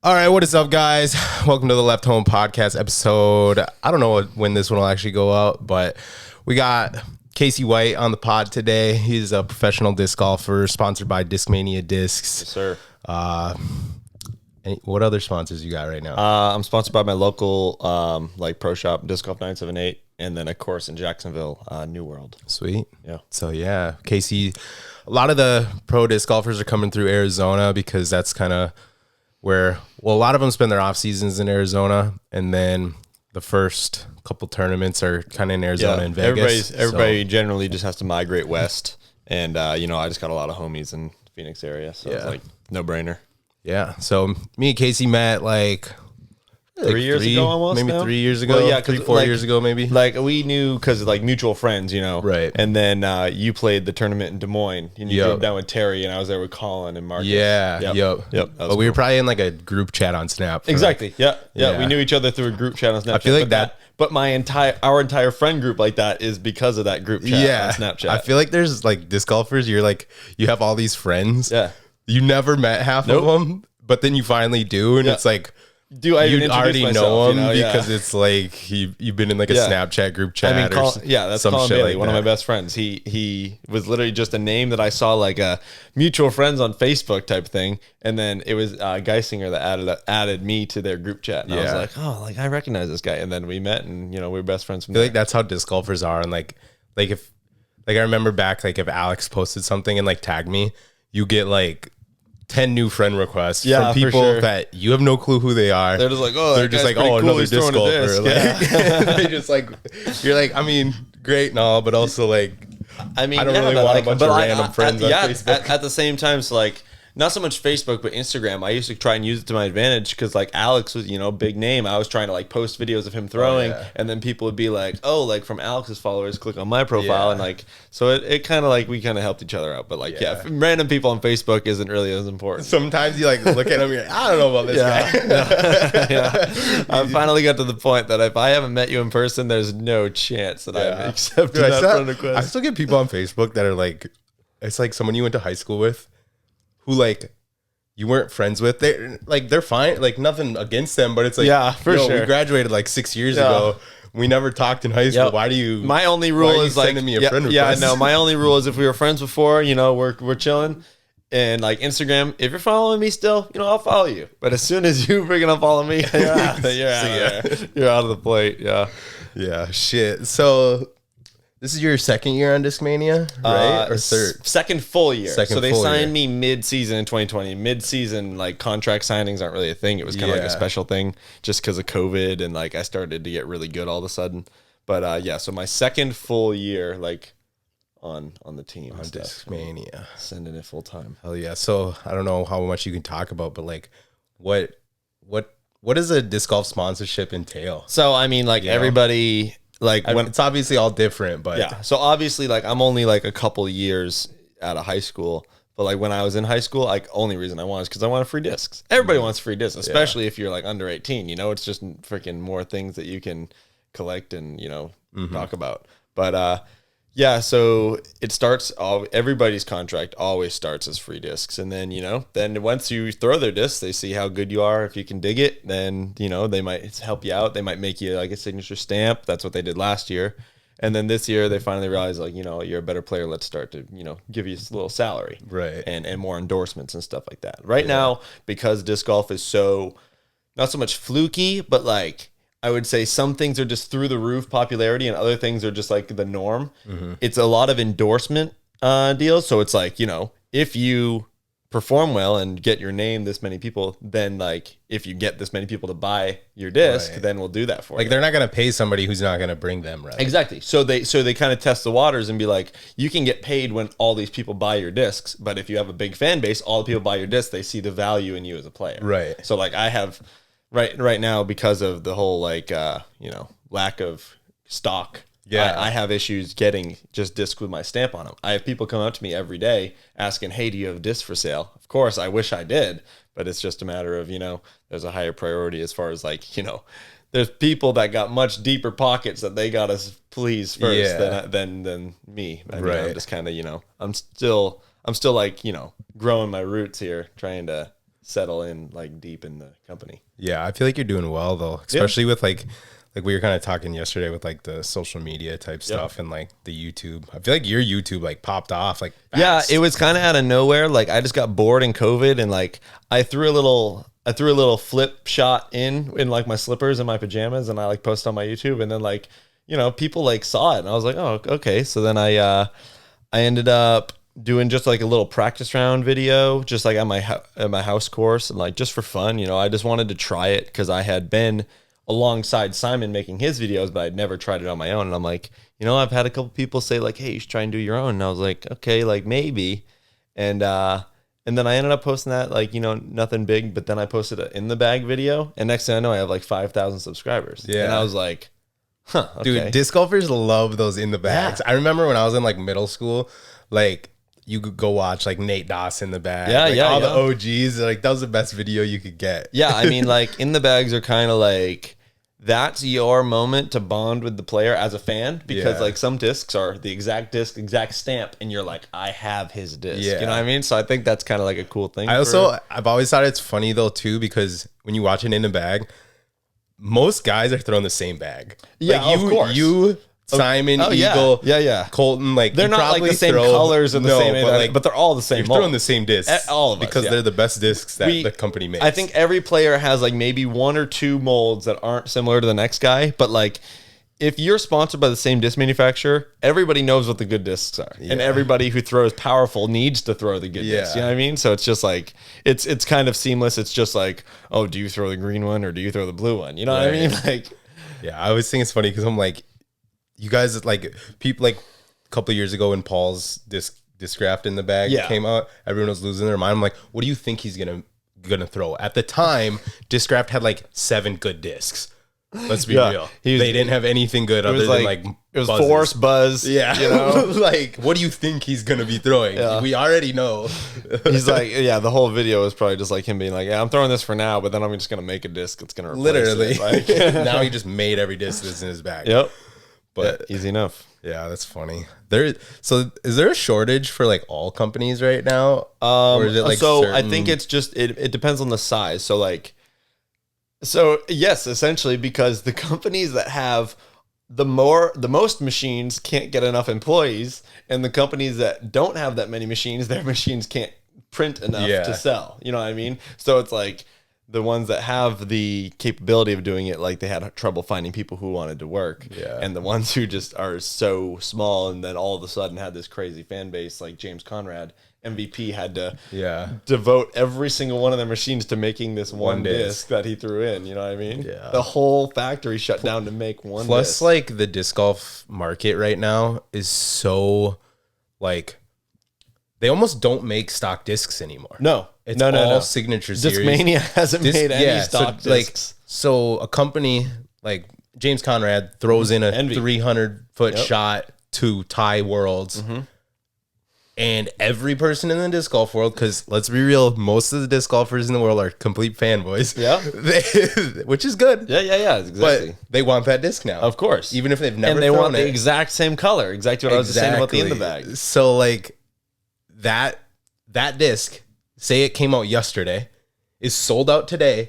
All right, what is up, guys? Welcome to the Left Home podcast episode. I don't know when this one will actually go out, but we got Casey White on the pod today. He's a professional disc golfer, sponsored by Discmania Discs. Yes, sir. What other sponsors you got right now? I'm sponsored by my local pro shop, Disc Golf 978, and then of course in Jacksonville, New World. Sweet. Yeah. So yeah, Casey, a lot of the pro disc golfers are coming through Arizona because that's kind of where, well, a lot of them spend their off seasons in Arizona, and then the first couple tournaments are kind of in Arizona and Vegas. Everybody generally just has to migrate west, and I just got a lot of homies in Phoenix area, so it's like no brainer. Yeah. So me and Casey met like 3 years ago, almost maybe now? 3 years ago. Well, yeah, 4 years ago, maybe. Like we knew because like mutual friends, Right. And then you played the tournament in Des Moines, and you Yep. drove down with Terry, and I was there with Colin and Marcus. Yeah. Yep. But we were probably in like a group chat on Snap. Exactly. Yeah. Yeah. We knew each other through a group chat on Snapchat. I feel like but our entire friend group like that is because of that group chat on Snapchat. I feel like there's like disc golfers. You're like, you have all these friends. Yeah. You never met half of them, but then you finally do, and it's like, Do I even you introduce already myself, know him Yeah. because it's like you've been in like a Yeah. Snapchat group chat. I mean, that's some Colin shit Bailey, like one of that. my best friends. He was literally just a name that I saw like a mutual friends on Facebook type thing, and then it was Geisinger that added me to their group chat, and I was like, oh, like I recognize this guy, and then we met, and we were best friends from I feel there. like that's how disc golfers are, and like if I remember back, like if Alex posted something and like tagged me, you get like 10 new friend requests from for people sure. that you have no clue who they are. They're just like, oh, They're that just guy's like, oh, pretty cool. another He's disc throwing a golfer. disc. Like, they just like, you're like, I mean, great and all, but also like, I mean, I don't really want a bunch of random friends on Facebook. At the same time, so like not so much Facebook, but Instagram. I used to try and use it to my advantage because like Alex was, big name. I was trying to like post videos of him throwing, and then people would be like, oh, like from Alex's followers, click on my profile, and like so it kind of like we kind of helped each other out. But like random people on Facebook isn't really as important. Sometimes you like look at them, you're like, I don't know about this guy. I finally got to the point that if I haven't met you in person, there's no chance that I'm accepting that friend request. I still get people on Facebook that are like, it's like someone you went to high school with, who like you weren't friends with. They're fine, like nothing against them, but it's like, for sure. We graduated like 6 years ago. We never talked in high school. Yep. Why do you? My only rule is like sending me a friend request? Yeah, no. My only rule is if we were friends before, we're chilling. And like Instagram, if you're following me still, I'll follow you. But as soon as you freaking unfollow me, you're out there. You're out of the plate. Yeah. Yeah. Shit. So this is your second year on Discmania, right? Or third? Second full year. So they signed year. me mid-season in 2020. Mid-season, like contract signings aren't really a thing. It was kind of like a special thing just because of COVID, and like I started to get really good all of a sudden. But so my second full year, like on the team, On Discmania, sending it full time. Hell yeah. So I don't know how much you can talk about, but like, what does a disc golf sponsorship entail? So I mean, like everybody. Like when it's obviously all different, but yeah. So obviously, like I'm only like a couple years out of high school, but like when I was in high school, like only reason I wanted is because I wanted free discs. Everybody wants free discs, especially if you're like under 18. It's just freaking more things that you can collect and talk about. But so it starts. Everybody's contract always starts as free discs, and then then once you throw their discs, they see how good you are. If you can dig it, then they might help you out. They might make you like a signature stamp. That's what they did last year, and then this year they finally realized like you're a better player. Let's start to give you a little salary, right, and more endorsements and stuff like that. Right now, because disc golf is so not so much fluky, but like. I would say some things are just through the roof popularity and other things are just like the norm. Mm-hmm. It's a lot of endorsement deals. So it's like, if you perform well and get your name this many people, then like if you get this many people to buy your disc, then we'll do that for you. Like they're not going to pay somebody who's not going to bring them, right? Exactly. So they kind of test the waters and be like, you can get paid when all these people buy your discs, but if you have a big fan base, all the people buy your discs, they see the value in you as a player. Right. So like I have right now because of the whole like lack of stock. I have issues getting just discs with my stamp on them. I have people come up to me every day asking, hey, do you have a disc for sale? Of course, I wish I did, but it's just a matter of, there's a higher priority as far as like, there's people that got much deeper pockets that they got to please first than me. I mean, I'm just kind of, I'm still like, growing my roots here, trying to settle in like deep in the company. Yeah, I feel like you're doing well though, especially with like we were kind of talking yesterday with like the social media type stuff and like the YouTube. I feel like your YouTube like popped off like fast. Yeah, it was kind of out of nowhere. Like I just got bored in COVID, and like I threw a little flip shot in like my slippers and my pajamas, and I like posted on my YouTube, and then like, you know, people like saw it, and I was like, oh, okay. So then I ended up doing just like a little practice round video, just like at my house course, and like just for fun, you know. I just wanted to try it because I had been alongside Simon making his videos, but I'd never tried it on my own. And I'm like, you know, I've had a couple people say like, hey, you should try and do your own. And I was like, okay, like maybe. And then I ended up posting that, like, you know, nothing big, but then I posted an in the bag video, and next thing I know, I have like 5,000 subscribers. Yeah. And I was like, huh, okay. Dude, disc golfers love those in the bags. Yeah. I remember when I was in like middle school, like you could go watch like Nate Doss in the bag. Yeah, like, yeah, all yeah. the OGs. Like that was the best video you could get. Yeah, I mean, like in the bags are kind of like, that's your moment to bond with the player as a fan, because like some discs are the exact disc, exact stamp, and you're like, I have his disc. Yeah. You know what I mean? So I think that's kind of like a cool thing. I've always thought it's funny though too, because when you watch it in the bag, most guys are throwing the same bag. Yeah, like of course. You, Simon, yeah. Eagle, Yeah. Colton, like They're you not like probably the same throw- colors or the No, same, but they're all the same you're mold. throwing the same discs. All of us, because yeah. they're the best discs that the company makes. I think every player has like maybe one or two molds that aren't similar to the next guy, but like if you're sponsored by the same disc manufacturer, everybody knows what the good discs are, and everybody who throws powerful needs to throw the good discs. You know what I mean? So it's just like it's kind of seamless. It's just like, oh, do you throw the green one or do you throw the blue one? You know what I mean? Like, yeah, I always think it's funny because I'm like, you guys like people like a couple of years ago when Paul's Discraft in the bag came out, everyone was losing their mind. I'm like, what do you think he's gonna throw? At the time, Discraft had like 7 good discs. Let's be real. They didn't have anything good other than like it was buzzes. force buzz. Yeah, you know, like what do you think he's gonna be throwing? We already know. He's like, yeah. The whole video is probably just like him being like, yeah, I'm throwing this for now, but then I'm just gonna make a disc that's gonna replace Literally. it. Like, now he just made every disc that's in his bag. Yep. But yeah, easy enough. Yeah, that's funny. So is there a shortage for like all companies right now? Or is it like I think it's just it depends on the size. So yes, essentially, because the companies that have the most machines can't get enough employees, and the companies that don't have that many machines, their machines can't print enough to sell. You know what I mean? So it's like the ones that have the capability of doing it, like they had trouble finding people who wanted to work. Yeah. And the ones who just are so small and then all of a sudden had this crazy fan base, like James Conrad, MVP had to devote every single one of their machines to making this one disc that he threw in. You know what I mean? Yeah. The whole factory shut down to make one Plus, disc. like the disc golf market right now is so like they almost don't make stock discs anymore. No. It's all signature series. Discmania hasn't made any stock discs. So a company like James Conrad throws in a Envy. 300-foot shot to tie worlds. And every person in the disc golf world, because let's be real, most of the disc golfers in the world are complete fanboys. Yeah. Which is good. Yeah, exactly. But they want that disc now. Of course. Even if they've never and they thrown want it. the exact same color. Exactly what I was just saying about the in the bag. So like that disc, say it came out yesterday, is sold out today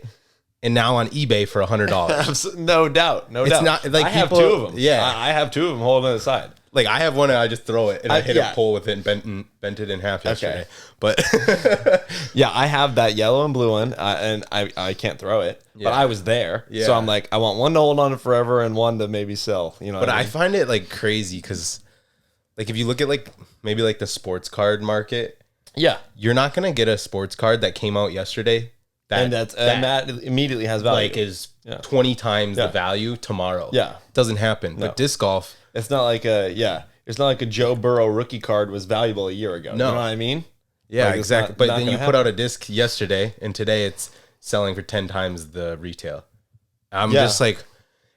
and now on eBay for $100. No doubt. It's not like I have people, 2 of them. Yeah. I have 2 of them holding on the side. Like I have one and I just throw it and I hit yeah. a pole with it and bent it in half yesterday. But yeah, I have that yellow and blue one and I can't throw it, but I was there. Yeah. So I'm like, I want one to hold on it forever and one to maybe sell, you know. But I find it like crazy because like if you look at like maybe like the sports card market, you're not going to get a sports card that came out yesterday that immediately has value. Like is 20 times the value tomorrow. Yeah. It doesn't happen. But disc golf, it's not like it's not like a Joe Burrow rookie card was valuable a year ago. No. You know what I mean? Yeah, like exactly. But then you put out a disc yesterday and today it's selling for 10 times the retail. I'm just like,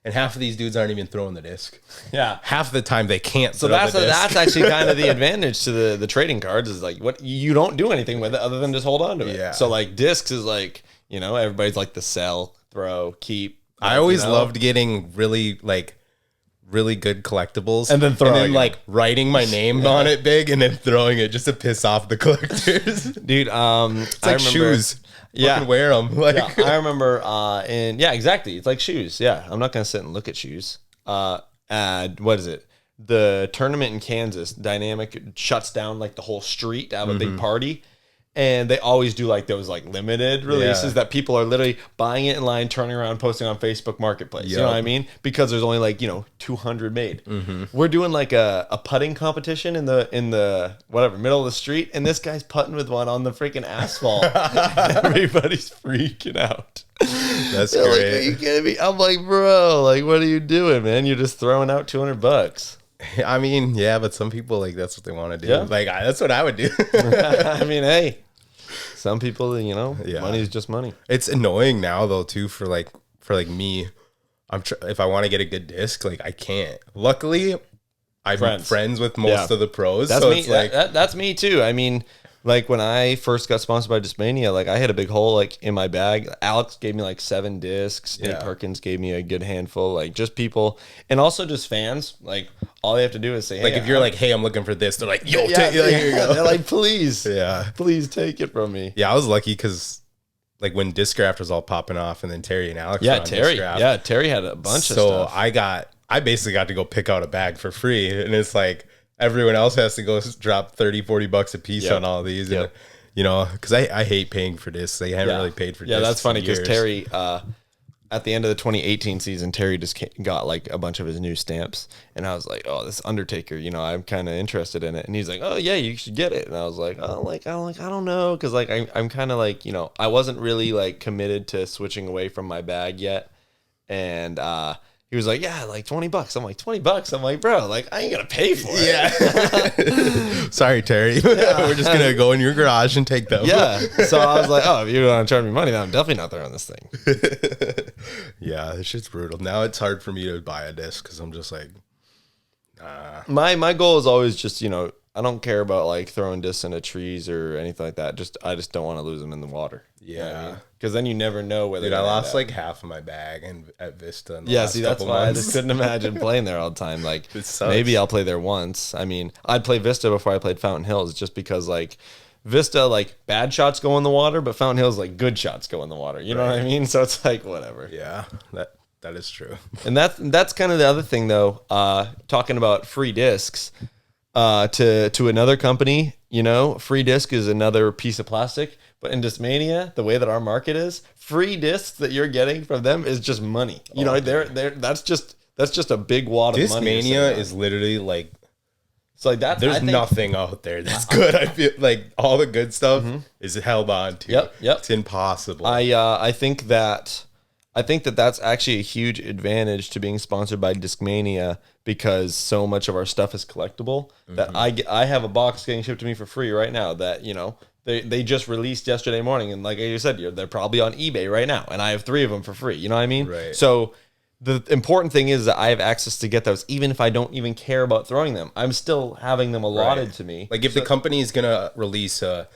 and half of these dudes aren't even throwing the disc. Yeah. Half the time they can't So throw the disc. that's actually kind of the advantage to the trading cards is like what you don't do anything with it other than just hold on to it. Yeah. So like discs is like, you know, everybody's like the sell, throw, keep. I always loved getting really like really good collectibles And then throwing them. like writing my name on it big and then throwing it just to piss off the collectors. Dude, It's like shoes. Yeah. Fucking wear them. Like, I remember, exactly. It's like shoes. Yeah, I'm not gonna sit and look at shoes. What is it? The tournament in Kansas, Dynamic shuts down like the whole street to have a big party, and they always do like those like limited releases that people are literally buying it in line, turning around, posting on Facebook Marketplace. You know what I mean? Because there's only like 200 made. We're doing like a putting competition in the whatever middle of the street, and this guy's putting with one on the freaking asphalt. Everybody's freaking out. that's They're great. like, are you kidding me? I'm like, bro, like, what are you doing, man? You're just throwing out $200. I mean, yeah, but some people like that's what they want to do. Yeah. Like that's what I would do. I mean, hey, some people, money is just money. It's annoying now though too for like me. If I want to get a good disc, like I can't. Luckily, I'm friends with most of the pros. That's so me. It's like That's me too. I mean, like when I first got sponsored by Discmania, like I had a big hole like in my bag. Alex gave me like 7 discs. Nate Perkins gave me a good handful. Like just people, and also just fans. Like all they have to do is say, hey, like if you're like, hey, I'm looking for this, they're like, yo, here you go. They're like, please, please take it from me. Yeah, I was lucky because like when Discraft was all popping off, and then Terry and Alex were on Discraft. Terry had a bunch of so stuff. I basically got to go pick out a bag for free, and it's like everyone else has to go drop $30-$40 a piece on all these. And, because I hate paying for discs. They haven't really paid for discs. Yeah, that's funny because years. Terry, at the end of the 2018 season, Terry just got like a bunch of his new stamps. And I was like, oh, this Undertaker, I'm kind of interested in it. And he's like, oh, yeah, you should get it. And I was like, oh, I don't know. Because like I'm kind of like, I wasn't really like committed to switching away from my bag yet. And he was like, yeah, like $20. I'm like, $20? I'm like, bro, like I ain't gonna pay for it. Yeah. Sorry, Terry. We're just gonna go in your garage and take them. Yeah. So I was like, oh, if you want to charge me money, then I'm definitely not throwing this thing. Yeah, this shit's brutal. Now it's hard for me to buy a disc because I'm just like, nah. My goal is always just, I don't care about like throwing discs into trees or anything like that. I just don't want to lose them in the water. Yeah. Because then you never know whether. Dude, I lost like half of my bag at Vista. In the last that's couple why months. I just couldn't imagine playing there all the time. Like It sucks. maybe I'll play there once. I mean, I'd play Vista before I played Fountain Hills, just because like Vista, like bad shots go in the water, but Fountain Hills, like good shots go in the water. You know what I mean? So it's like whatever. Yeah, that is true. And that's kind of the other thing though. Talking about free discs. To another company, free disc is another piece of plastic. But in Discmania, the way that our market is, free discs that you're getting from them is just money. That's just a big wad of money. Discmania is literally like, it's like that. there's nothing out there that's good. I feel like all the good stuff is held on to. Yep. It's impossible. I think that's actually a huge advantage to being sponsored by Discmania, because so much of our stuff is collectible that I have a box getting shipped to me for free right now that, they just released yesterday morning. And like you said, they're probably on eBay right now. And I have 3 of them for free. You know what I mean? Right. So the important thing is that I have access to get those, even if I don't even care about throwing them. I'm still having them allotted to me. Like if the company is going to release a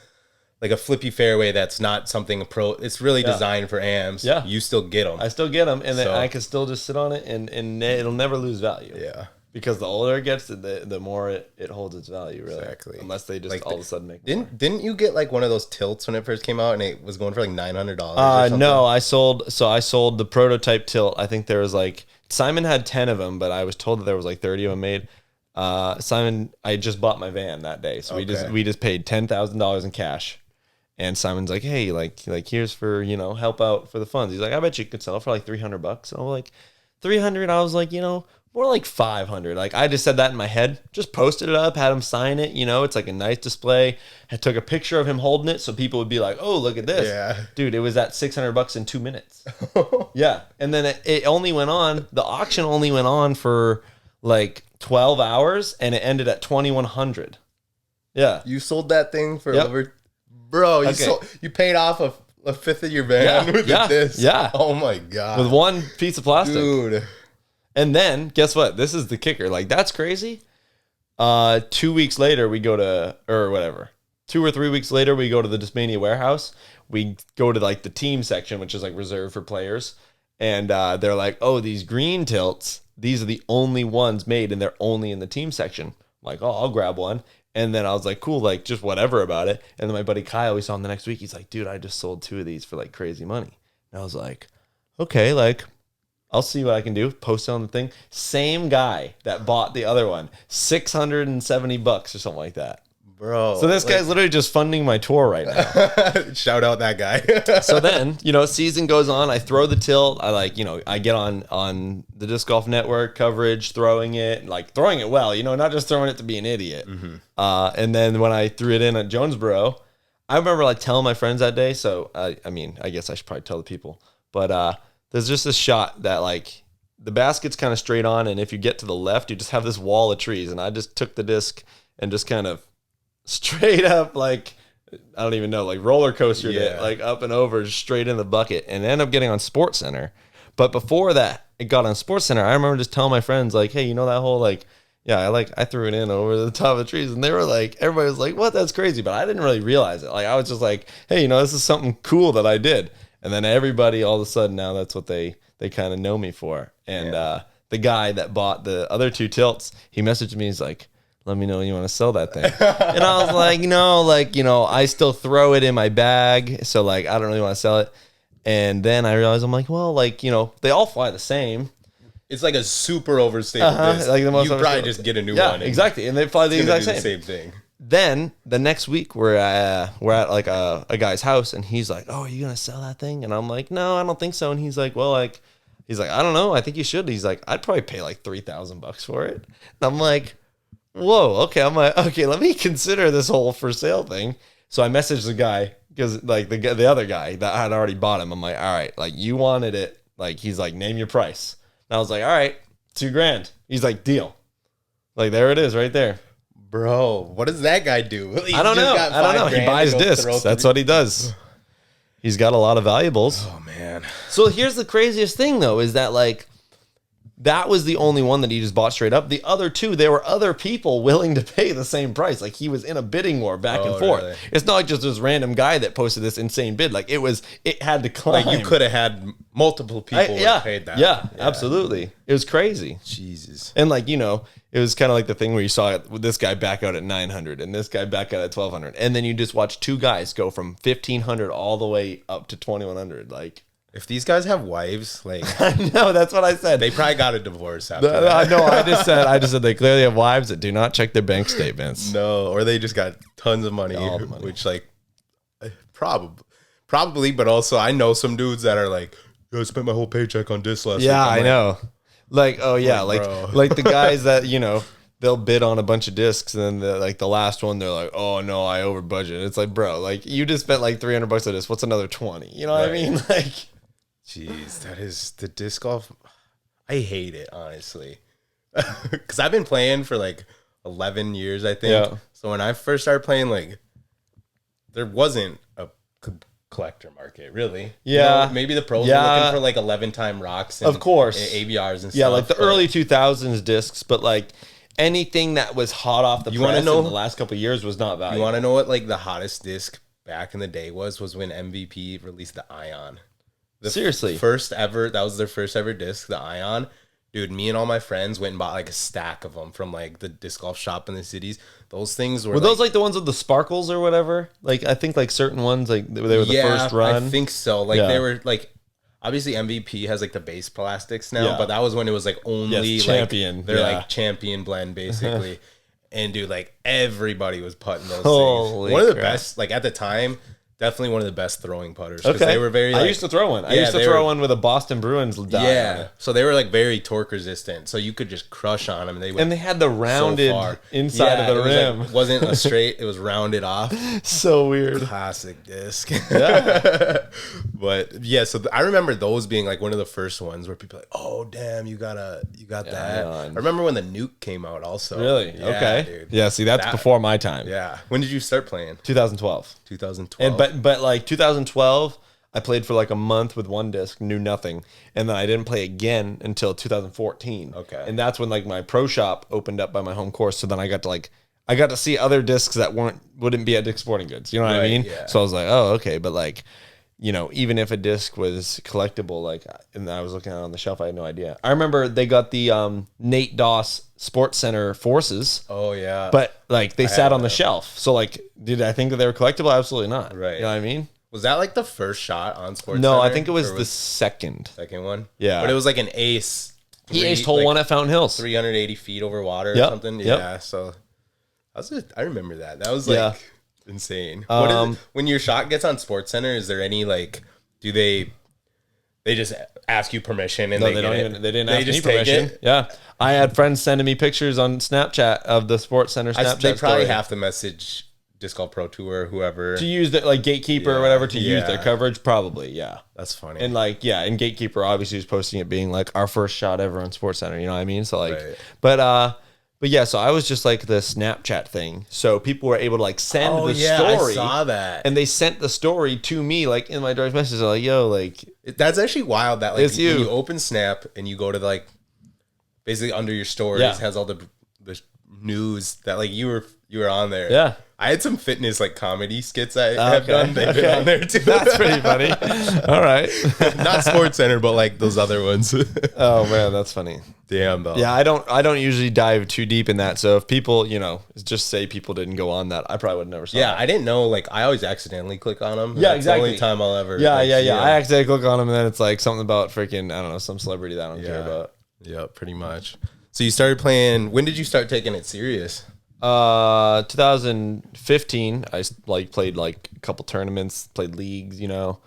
flippy fairway that's not something it's really designed for AMs. Yeah. You still get them. I still get them, and then I can still just sit on it, and it'll never lose value. Yeah. Because the older it gets, the more it holds its value, really. Exactly. Unless they just all of a sudden make more. Didn't you get like one of those tilts when it first came out and it was going for like $900 or something? No, I sold the prototype tilt. I think there was like, Simon had 10 of them, but I was told that there was like 30 of them made. Simon, I just bought my van that day, so we just paid $10,000 in cash. And Simon's like, hey, like here's for, help out for the funds. He's like, I bet you could sell it for like $300. And I was like, 300. I was like, more like 500. Like I just said that in my head, just posted it up, had him sign it. It's like a nice display. I took a picture of him holding it so people would be like, oh, look at this. Yeah. Dude, it was at $600 in 2 minutes. Yeah. And then it only went on, the auction only went on for like 12 hours and it ended at 2,100. Yeah. You sold that thing for over, bro, you paid off a fifth of your van with this. Yeah. Oh my God. With one piece of plastic. Dude. And then guess what? This is the kicker. Like that's crazy. 2 weeks later we go to, or whatever, 2 or 3 weeks later we go to the Discmania warehouse. We go to like the team section, which is like reserved for players. and they're like, oh, these green tilts, these are the only ones made, and they're only in the team section. I'm like, oh, I'll grab one. And then I was like, cool, like just whatever about it. And then my buddy Kyle, we saw him the next week. He's like, dude, I just sold 2 of these for like crazy money. And I was like, okay, like I'll see what I can do. Post it on the thing. Same guy that bought the other one, $670 or something like that. Bro. So this guy's literally just funding my tour right now. Shout out that guy. So then, season goes on. I throw the tilt. I get on the Disc Golf Network coverage, throwing it well, not just throwing it to be an idiot. Mm-hmm. And then when I threw it in at Jonesboro, I remember like telling my friends that day. So, I guess I should probably tell the people, but there's just this shot that like the basket's kind of straight on. And if you get to the left, you just have this wall of trees. And I just took the disc and just kind of straight up, like, I don't even know, like roller coastered it, like up and over, straight in the bucket, and ended up getting on Sports Center. But before that, it got on Sports Center. I remember just telling my friends, like, hey, that whole, like, yeah, I threw it in over the top of the trees, and they were like, everybody was like, what? That's crazy. But I didn't really realize it. Like, I was just like, hey, this is something cool that I did. And then everybody, all of a sudden, now that's what they kind of know me for. And the guy that bought the other 2 tilts, he messaged me, he's like, let me know when you want to sell that thing. And I was like, I still throw it in my bag. So like, I don't really want to sell it. And then I realized, I'm like, well, like, they all fly the same. It's like a super overstated disc. Like the most you probably just get a new one. Yeah, exactly. And they fly the exact same thing. Then the next week we're at like a guy's house, and he's like, oh, are you going to sell that thing? And I'm like, no, I don't think so. And he's like, well, like, I don't know. I think you should. He's like, I'd probably pay like $3,000 for it. And I'm like, whoa, okay. I'm like, okay, let me consider this whole for sale thing. So I messaged the guy, because like the other guy that had already bought him. I'm like, all right, like you wanted it. Like, he's like, name your price. And I was like, all right, $2,000. He's like, deal. Like, there it is right there. Bro, what does that guy do? I don't know. He buys discs. That's what he does. He's got a lot of valuables. Oh, man. So here's the craziest thing, though, is that like, that was the only one that he just bought straight up. The other 2, there were other people willing to pay the same price. Like, he was in a bidding war back and forth. Really? It's not like just this random guy that posted this insane bid. Like, it had to climb. Like, you could have had multiple people that paid that. Yeah, absolutely. It was crazy. Jesus. And like, it was kind of like the thing where you saw this guy back out at 900 and this guy back out at 1,200. And then you just watch 2 guys go from 1,500 all the way up to 2,100. Like, if these guys have wives, like, I know, that's what I said. They probably got a divorce after that. I know. I just said they clearly have wives that do not check their bank statements. No, or they just got tons of money, which like probably, but also I know some dudes that are like, yo, I spent my whole paycheck on disc last week. Yeah, I know. Like, oh yeah, like the guys that they'll bid on a bunch of discs, and then the last one they're like, oh no, I over budget. It's like, bro, like you just spent like $300 on this. What's another 20? You know what I mean? Like. Jeez, that is the disc golf. I hate it, honestly. Because I've been playing for like 11 years, I think. Yeah. So when I first started playing, like, there wasn't a collector market, really. Yeah. Maybe the pros were looking for like 11-time rocks and, of course, and ABRs and stuff. Yeah, like the early 2000s discs, but like anything that was hot off the press in the last couple of years was not valuable. You want to know what like the hottest disc back in the day was when MVP released the Ion. Seriously, that was their first ever disc, the Ion. Dude, me and all my friends went and bought like a stack of them from like the disc golf shop in the cities. Those things were those like the ones with the sparkles or whatever? Like, I think like certain ones, like they were the first run. I think so. Like they were like, obviously MVP has like the base plastics now, but that was when it was like only champion. Like, they're like champion blend basically. And dude, like everybody was putting those Holy things. One of the best, like at the time, definitely one of the best throwing putters. Okay. They were very. Like, I used to throw one. I used to throw one with a Boston Bruins die on it. So they were like very torque resistant. So you could just crush on them. And they had the rounded inside of the rim. Like, wasn't a straight. It was rounded off. So weird. Classic disc. Yeah. But yeah, so I remember those being like one of the first ones where people are like, oh damn, you got that. I remember when the Nuke came out also. Really? Yeah, okay. Dude. Yeah. See, that's before my time. Yeah. When did you start playing? 2012. 2012. But like 2012, I played for like a month with one disc, knew nothing, and then I didn't play again until 2014. Okay. And that's when like my pro shop opened up by my home course. So then I got to see other discs that wouldn't be at Dick's Sporting Goods. You know what I mean? Yeah. So I was like, oh, okay. But like you know, even if a disc was collectible, like, and I was looking at it on the shelf, I had no idea. I remember they got the Nate Doss Sports Center Forces. Oh yeah. But like they sat on the shelf. So like, did I think that they were collectible? Absolutely not. Right. You know what I mean? Was that like the first shot on Sports No, Center, I think it was the second one. Yeah. But it was like an ace. He aced hole one at Fountain Hills. 380 feet over water or something. Yeah. So I remember that. That was like insane. What is it? When your shot gets on Sports Center, is there any like, do they just ask you permission and No, they didn't ask me permission. Yeah. I had friends sending me pictures on Snapchat of the Sports Center Snapchat They probably story. have to message Disc Golf Pro Tour or whoever To use the like Gatekeeper or whatever to use their coverage, probably, yeah. That's funny. And like, and Gatekeeper obviously was posting it being like our first shot ever on Sports Center, you know what I mean? So like, but yeah, so I was just like the Snapchat thing. So people were able to like send the story. I saw that. And they sent the story to me like in my direct message. They're like, yo, like. That's actually wild that like it's you. When you open Snap and you go to like basically under your stories has all the news that like you were on there. Yeah. I had some fitness like comedy skits I have done. They've been on there too. That's pretty funny. All right. Not Sports Center, but like those other ones. Oh man, that's funny. Damn though. Yeah, I don't usually dive too deep in that. So if people, you know, just say people didn't go on that, I probably would never saw that. I didn't know. Like I always accidentally click on them. Yeah, That's exactly. the only time I'll ever. Yeah. I accidentally click on them and then it's like something about freaking, I don't know, some celebrity that I don't care about. Yeah, pretty much. So you started playing. When did you start taking it serious? 2015. I like played like a couple tournaments, played leagues. You know,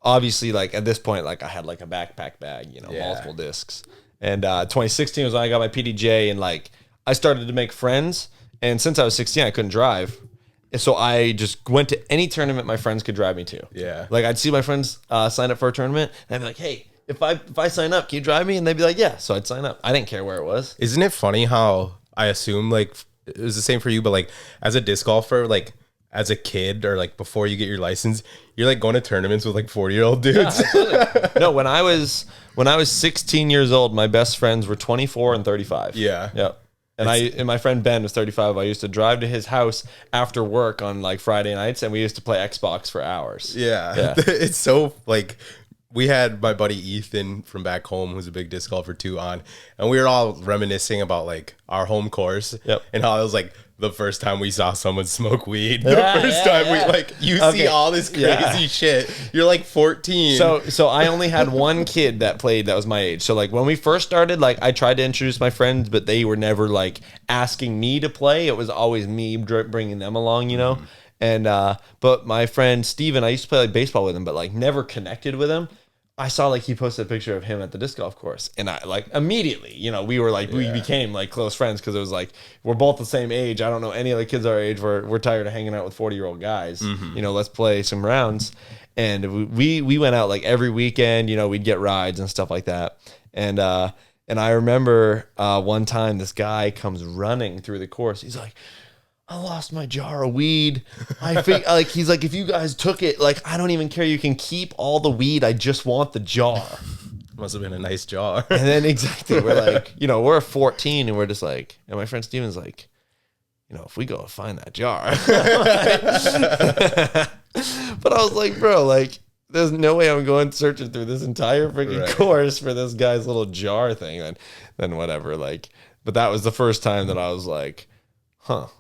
obviously like at this point, like I had like a backpack bag, you know, multiple discs. And 2016 was when I got my PDJ, and like I started to make friends. And since I was 16, I couldn't drive. And so I just went to any tournament my friends could drive me to. Yeah. Like I'd see my friends sign up for a tournament, and I'd be like, hey, if I sign up, can you drive me? And they'd be like, yeah. So I'd sign up. I didn't care where it was. Isn't it funny how I assume like it was the same for you, but like as a disc golfer, like as a kid or like before you get your license, you're like going to tournaments with like 40-year-old dudes. Yeah, no, when I was 16 years old, my best friends were 24 and 35. Yeah. Yep. And my friend Ben was 35. I used to drive to his house after work on like Friday nights, and we used to play Xbox for hours. Yeah. It's so like we had my buddy Ethan from back home, who's a big disc golfer too, on, and we were all reminiscing about like our home course and how it was like the first time we saw someone smoke weed. The first time we like see all this crazy shit. You're like 14. So I only had one kid that played that was my age. So like when we first started, like I tried to introduce my friends, but they were never like asking me to play. It was always me bringing them along, you know. And but my friend Steven, I used to play like baseball with him, but like never connected with him. I saw like he posted a picture of him at the disc golf course, and I like immediately, you know, we were like we became like close friends because it was like we're both the same age. I don't know any other kids our age. We're tired of hanging out with 40-year-old guys. You know, let's play some rounds. And we went out like every weekend. You know, we'd get rides and stuff like that. And I remember one time this guy comes running through the course. He's like, I lost my jar of weed. I think like he's like, if you guys took it, like I don't even care. You can keep all the weed. I just want the jar. Must have been a nice jar. And then exactly, we're like, you know, we're 14 and we're just like, and my friend Steven's like, you know, if we go find that jar. But I was like, bro, like, there's no way I'm going searching through this entire freaking course for this guy's little jar thing. And then whatever, like, but that was the first time that I was like,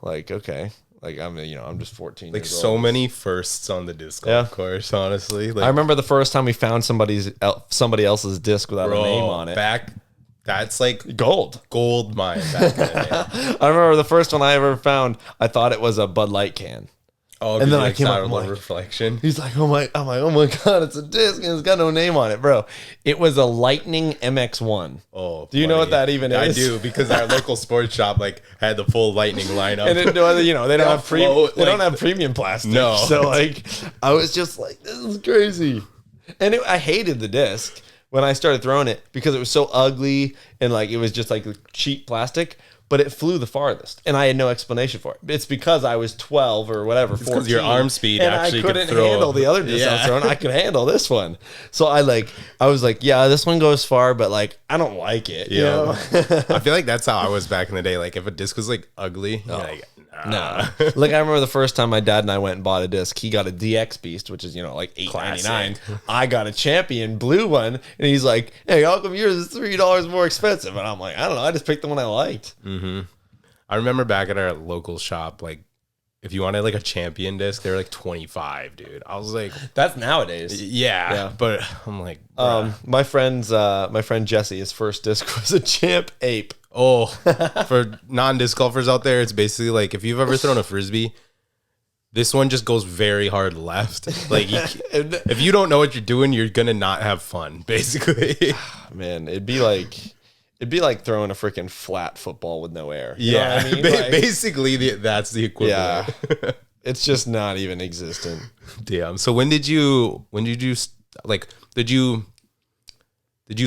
like, okay, like I'm just 14. Like so many firsts on the disc golf course, honestly. Like, I remember the first time we found somebody else's disc without a name on it. That's like gold mine back in the day. I remember the first one I ever found. I thought it was a Bud Light can. Oh, and then I came up with like, reflection. He's like, oh my god, it's a disc and it's got no name on it, bro. It was a Lightning MX1. Oh, do you know what that even is? I do, because our local sports shop like had the full Lightning lineup. And they don't have premium plastic. No, so like I was just like, this is crazy, and I hated the disc when I started throwing it because it was so ugly and like it was just like cheap plastic. But it flew the farthest, and I had no explanation for it. It's because I was 12 or whatever, 14. Because your arm speed and actually I couldn't could throw. handle the other disc I was throwing. I could handle this one. So I was like, yeah, this one goes far, but like I don't like it. You know? I feel like that's how I was back in the day. Like if a disc was like ugly, you're like, No. Like, I remember the first time my dad and I went and bought a disc, he got a DX Beast, which is, like $8.99. I got a Champion blue one, and he's like, hey, how come yours is $3 more expensive? And I'm like, I don't know, I just picked the one I liked. Mm-hmm. I remember back at our local shop, like, if you wanted like a Champion disc, they were like 25, dude. I was like, that's nowadays. Yeah. But I'm like, my friend Jesse, his first disc was a Champ Ape. Oh, for non-disc golfers out there, it's basically like if you've ever thrown a Frisbee, this one just goes very hard left. Like, if you don't know what you're doing, you're going to not have fun, basically. Man, it'd be like throwing a freaking flat football with no air. You know what I mean? Basically, that's the equivalent. Yeah. It's just not even existent. Damn. So when did you like, did you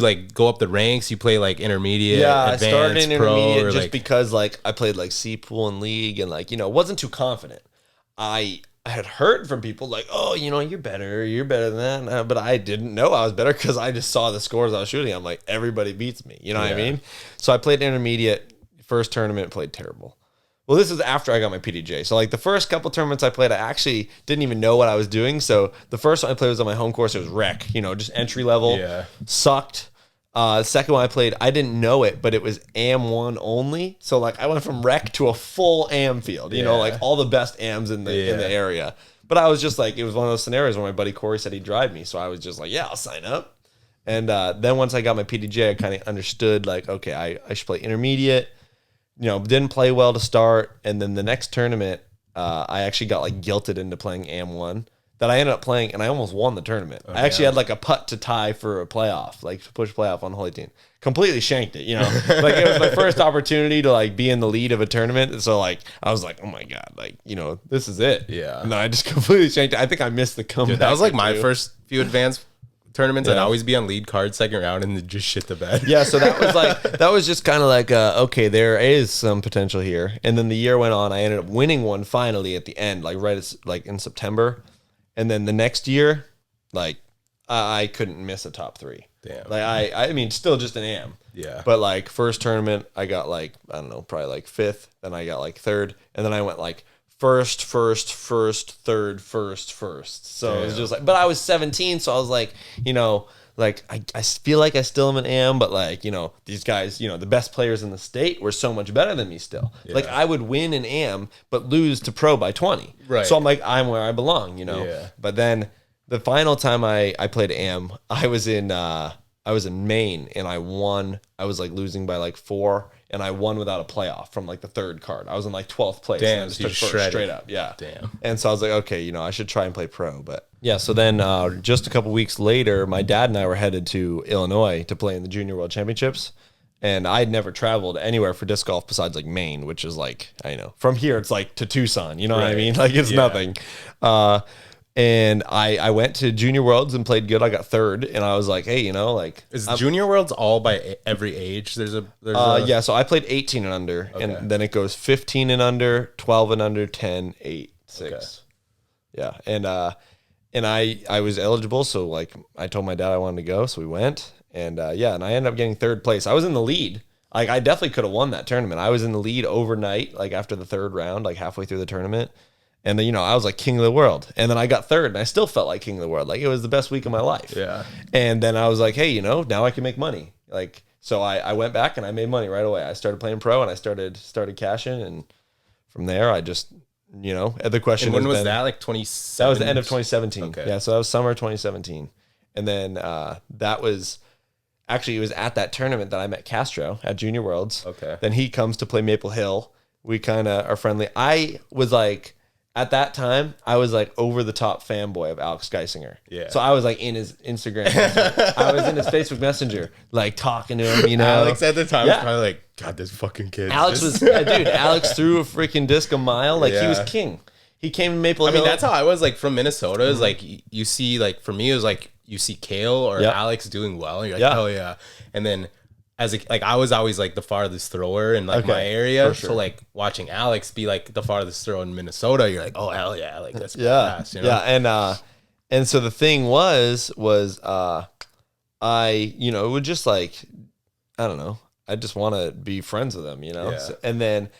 like go up the ranks? You play like intermediate, advanced, I started in intermediate pro, just like, because like I played like C pool and league and like, wasn't too confident. I had heard from people like, oh, you're better than that. But I didn't know I was better because I just saw the scores I was shooting. I'm like, everybody beats me. You know what I mean? So I played intermediate. First tournament, played terrible. Well, this is after I got my PDJ. So like the first couple tournaments I played, I actually didn't even know what I was doing. So the first one I played was on my home course. It was rec, just entry level. Yeah. Sucked. The second one I played, I didn't know it, but it was AM1 only. So like I went from rec to a full AM field, like all the best AMs in the area. But I was just like, it was one of those scenarios where my buddy Corey said he'd drive me. So I was just like, yeah, I'll sign up. And then once I got my PDJ, I kind of understood like, okay, I should play intermediate. Didn't play well to start. And then the next tournament, I actually got like guilted into playing AM1 that I ended up playing, and I almost won the tournament. I actually had like a putt to tie for a playoff, like to push playoff on Holy Team. Completely shanked it, Like it was my first opportunity to like be in the lead of a tournament. And so like I was like, oh my God, like, this is it. Yeah. And I just completely shanked it. I think I missed the comeback. Dude, that was like my first few advanced tournaments. I'd always be on lead card second round and just shit the bed. Yeah, so that was just kind of like okay, there is some potential here. And then the year went on. I ended up winning one finally at the end, like like in September. And then the next year, like I couldn't miss a top 3. Damn. Like I mean, still just an AM. Yeah. But like first tournament, I got like, I don't know, probably like 5th. Then I got like 3rd, and then I went like first, 3rd, first. So it was just like, but I was 17, so I was like, like I feel like I still am an AM, but like, these guys, the best players in the state were so much better than me still. Yeah. Like I would win an AM, but lose to pro by 20. Right. So I'm like, I'm where I belong, Yeah. But then the final time I played AM, I was in Maine, and I won. I was like losing by like 4, and I won without a playoff from like the 3rd card. I was in like 12th place. Damn, and I just took first straight up. Yeah. Damn. And so I was like, okay, I should try and play pro. But yeah, so then just a couple weeks later, my dad and I were headed to Illinois to play in the Junior World Championships. And I had never traveled anywhere for disc golf besides like Maine, which is like, from here, it's like to Tucson. You know what I mean? Like it's nothing. And I went to Junior Worlds and played good. I got 3rd, and I was like, hey, like is Junior Worlds all by every age? There's a yeah. So I played 18 and under, and then it goes 15 and under, 12 and under, 10, 8, 6. Okay. Yeah, and I was eligible, so like I told my dad I wanted to go, so we went, and and I ended up getting 3rd place. I was in the lead. Like I definitely could have won that tournament. I was in the lead overnight, like after the 3rd round, like halfway through the tournament. And then, I was like king of the world. And then I got 3rd, and I still felt like king of the world. Like it was the best week of my life. Yeah. And then I was like, hey, now I can make money. Like, so I went back and I made money right away. I started playing pro, and I started cashing. And from there, I just, the question and when was that? Like 2017? That was the end of 2017. Okay. Yeah. So that was summer 2017. And then that was, actually, it was at that tournament that I met Castro at Junior Worlds. Okay. Then he comes to play Maple Hill. We kind of are friendly. I was like, at that time, I was like over the top fanboy of Alex Geisinger. Yeah. So I was like in his Instagram. I was in his Facebook Messenger, like talking to him, Alex at the time was probably like, God, this fucking kid. Alex was, dude, Alex threw a freaking disc a mile. Like he was king. He came to Maple Hill. I mean, that's how I was like from Minnesota. Is like, you see, like for me, it was like you see Kale or Alex doing well. And you're like, oh yeah. And then I was always like the farthest thrower in like my area. Sure. So like watching Alex be like the farthest thrower in Minnesota, you're like, oh hell yeah, like that's fast, Yeah, and so the thing was I it would just like, I don't know, I just want to be friends with him, So, and then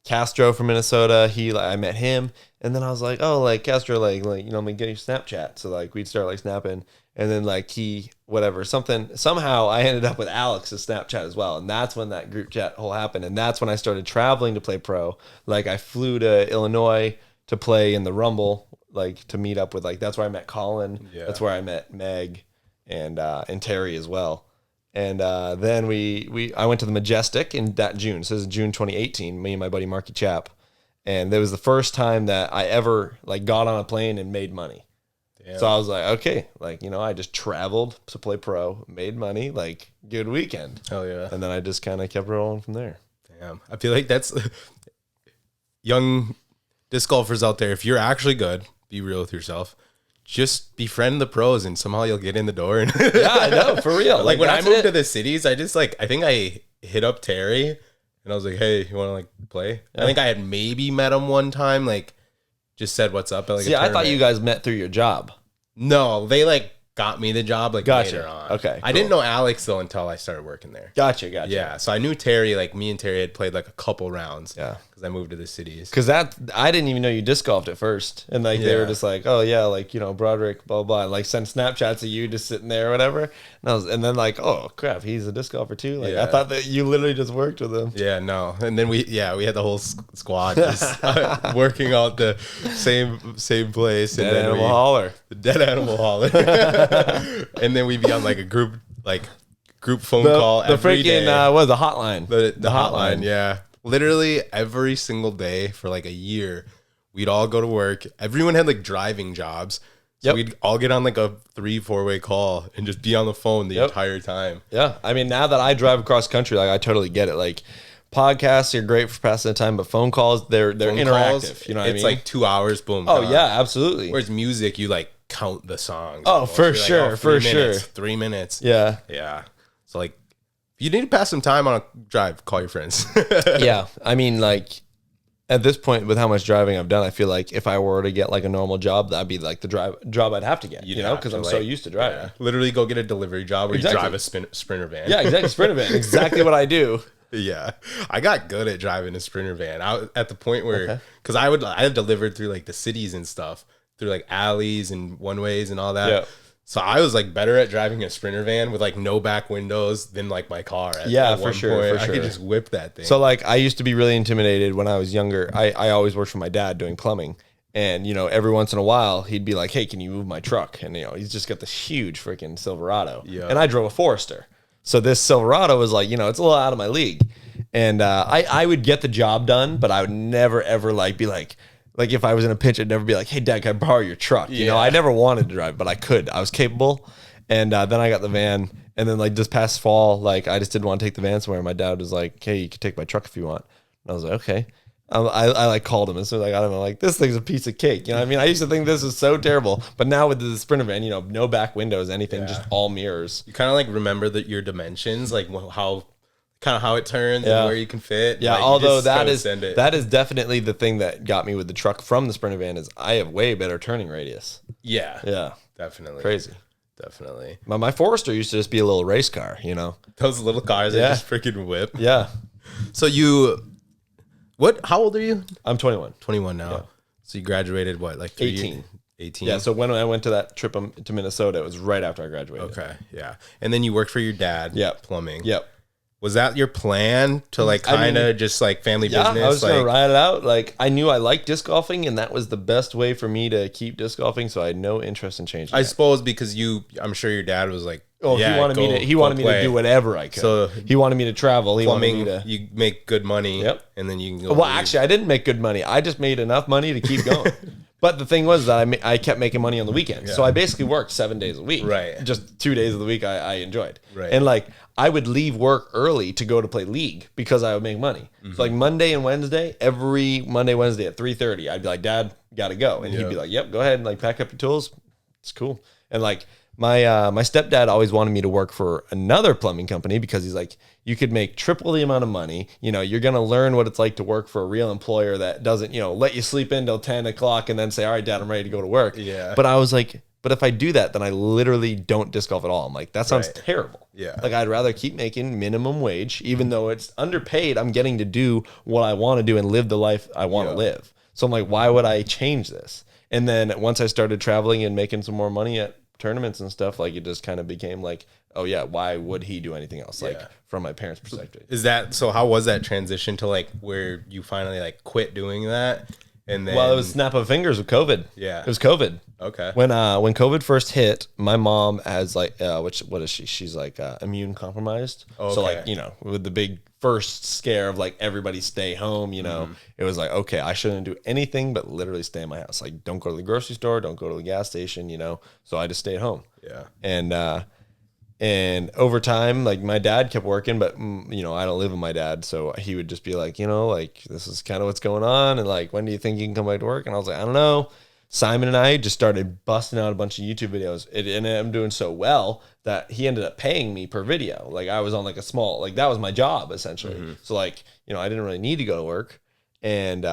Castro from Minnesota. I met him, and then I was like, oh, like Castro, like you know, I'm gonna get your Snapchat. So like we'd start like snapping, and then like somehow I ended up with Alex's Snapchat as well, and that's when that group chat whole happened, and that's when I started traveling to play pro. Like I flew to Illinois to play in the Rumble, like to meet up with that's where I met Colin. Yeah. That's where I met Meg and Terry as well. And then I went to the Majestic in that June. So this is June 2018, me and my buddy Marky Chap. And that was the first time that I ever like got on a plane and made money. Damn. So I was like, okay, like, you know, I just traveled to play pro, made money, like good weekend. Hell yeah. And then I just kind of kept rolling from there. Damn. I feel like that's young disc golfers out there. If you're actually good, be real with yourself. Just befriend the pros and somehow you'll get in the door. And yeah, I know, for real. Like when I moved to the cities, I just I think I hit up Terry and I was like, hey, you want to like play? Yeah. I think I had maybe met him one time, like just said what's up. At, like, see, I thought you guys met through your job. No, they like got me the job like later on. Okay, I didn't know Alex though until I started working there. Gotcha. Yeah, so I knew Terry, like me and Terry had played like a couple rounds. Yeah, because I moved to the cities. Because I didn't even know you disc golfed at first, and like they were just like, oh yeah, like you know Broderick, blah blah, and, like send Snapchats of you just sitting there or whatever. And then like, oh crap, he's a disc golfer too. Like I thought that you literally just worked with him. Yeah, no, and then we had the whole squad just working out the same place. Dead and then animal hauler. The dead animal hauler. And then we'd be on like a group phone call every day. What is the hotline? The hotline, yeah. Literally every single day for like a year, we'd all go to work. Everyone had like driving jobs. So we'd all get on like a 3-4-way call and just be on the phone the entire time. Yeah. I mean, now that I drive across country, like I totally get it. Like podcasts are great for passing the time, but phone calls, they're interactive. Calls, you know what I mean? It's like 2 hours, boom. Oh, yeah, absolutely. Whereas music, you like count the songs. Oh, almost. for sure, for sure. 3 minutes. Yeah. Yeah. So like, if you need to pass some time on a drive, call your friends. Yeah. I mean, like, at this point, with how much driving I've done, I feel like if I were to get like a normal job, that'd be like the job I'd have to get, you know, because I'm so used to driving. Yeah. Literally go get a delivery job where you drive a Sprinter van. Yeah, exactly. Sprinter van. Exactly what I do. Yeah. I got good at driving a Sprinter van. I was at the point where, because I had delivered through like the cities and stuff, through like alleys and one ways and all that. Yeah. So I was like better at driving a Sprinter van with like no back windows than like my car. At for sure. I could just whip that thing. So like I used to be really intimidated when I was younger. I always worked for my dad doing plumbing. And, you know, every once in a while he'd be like, hey, can you move my truck? And, you know, he's just got this huge freaking Silverado. Yeah. And I drove a Forester. So this Silverado was like, you know, it's a little out of my league. And I would get the job done, but I would never, ever like be like if I was in a pinch, I'd never be like, hey, Dad, can I borrow your truck? You know, I never wanted to drive, but I could. I was capable. And then I got the van. And then like this past fall, like I just didn't want to take the van somewhere. My dad was like, hey, you can take my truck if you want. And I was like, okay. I like called him and so like I don't know, like this thing's a piece of cake. You know what I mean? I used to think this was so terrible, but now with the Sprinter van, you know, no back windows, anything, just all mirrors. You kind of like remember that your dimensions, like how it turns and where you can fit. Yeah, like, although that is definitely the thing that got me with the truck from the Sprinter van is I have way better turning radius. Yeah, definitely crazy. Definitely. My Forester used to just be a little race car, you know, those little cars that just freaking whip. Yeah. So how old are you? I'm 21. 21 now. Yeah. So you graduated what, like 18. 18? Yeah, so when I went to that trip to Minnesota, it was right after I graduated. Okay, yeah. And then you worked for your dad, plumbing. Yep. Was that your plan to like kind of just like family business? I was going to ride it out. Like I knew I liked disc golfing and that was the best way for me to keep disc golfing. So I had no interest in changing. I suppose because I'm sure your dad was like, oh, he wanted me to do whatever I could. So he wanted me to travel. Plumbing, you make good money. Yep. And then you can go. Well, actually I didn't make good money. I just made enough money to keep going. But the thing was that I kept making money on the weekends. Yeah. So I basically worked 7 days a week. Right. Just 2 days of the week I enjoyed. Right. And like I would leave work early to go to play league because I would make money. Mm-hmm. So like Monday and Wednesday, every Monday, Wednesday at 3:30, I'd be like, Dad, gotta go. And he'd be like, yep, go ahead and like pack up your tools. It's cool. And like my stepdad always wanted me to work for another plumbing company because he's like, you could make triple the amount of money. You know, you're going to learn what it's like to work for a real employer that doesn't, you know, let you sleep in till 10 o'clock and then say, all right, Dad, I'm ready to go to work. Yeah. But I was like, But if I do that, then I literally don't disc golf at all. I'm like, that sounds terrible. Yeah. Like, I'd rather keep making minimum wage, even though it's underpaid. I'm getting to do what I want to do and live the life I want to live. So I'm like, why would I change this? And then once I started traveling and making some more money at tournaments and stuff, like, it just kind of became like, oh yeah, why would he do anything else? Like, from my parents' perspective. Is that so? How was that transition to like where you finally like quit doing that? And then, Well, it was snap of fingers with COVID. Yeah. It was COVID. Okay. When COVID first hit, my mom has like what is she? She's like immune compromised. Okay. So like, you know, with the big first scare of like everybody stay home, you know, it was like, okay, I shouldn't do anything but literally stay in my house. Like, don't go to the grocery store, don't go to the gas station, you know. So I just stayed home. Yeah. And over time, like, my dad kept working, but you know, I don't live with my dad, so he would just be like, you know, like, this is kind of what's going on, and like, when do you think you can come back to work? And I was like, I don't know. Simon and I just started busting out a bunch of YouTube videos, and I'm doing so well that he ended up paying me per video. Like, I was on like a small, like, that was my job essentially. So like, you know, I didn't really need to go to work, and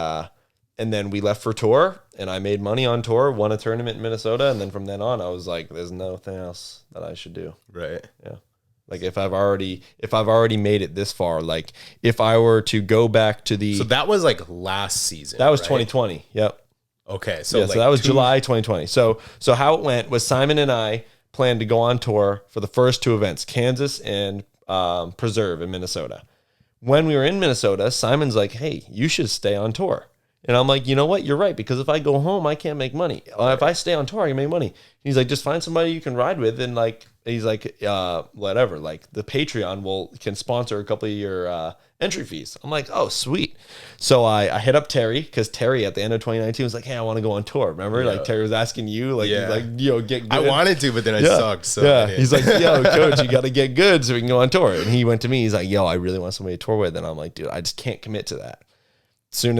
then we left for tour, and I made money on tour, won a tournament in Minnesota, and then from then on, I was like, there's nothing else that I should do. Right. Yeah. Like, if I've already made it this far, like, if I were to go back to So that was like last season. that was right? 2020. Yep. Okay. So Yeah, like so that was July 2020. So how it went was Simon and I planned to go on tour for the first two events, Kansas and Preserve in Minnesota. When we were in Minnesota, Simon's like, hey, you should stay on tour. And I'm like, you know what? You're right, because if I go home, I can't make money. If I stay on tour, I can make money. He's like, just find somebody you can ride with, and like, he's like, whatever. Like, the Patreon can sponsor a couple of your entry fees. I'm like, oh, sweet. So I hit up Terry, because Terry at the end of 2019 was like, hey, I want to go on tour. Remember, like, Terry was asking you, like, he's like, yo, get good. I wanted to, but then I sucked. So yeah, he's like, yo, coach, you got to get good so we can go on tour. And he went to me. He's like, yo, I really want somebody to tour with. And I'm like, dude, I just can't commit to that. As soon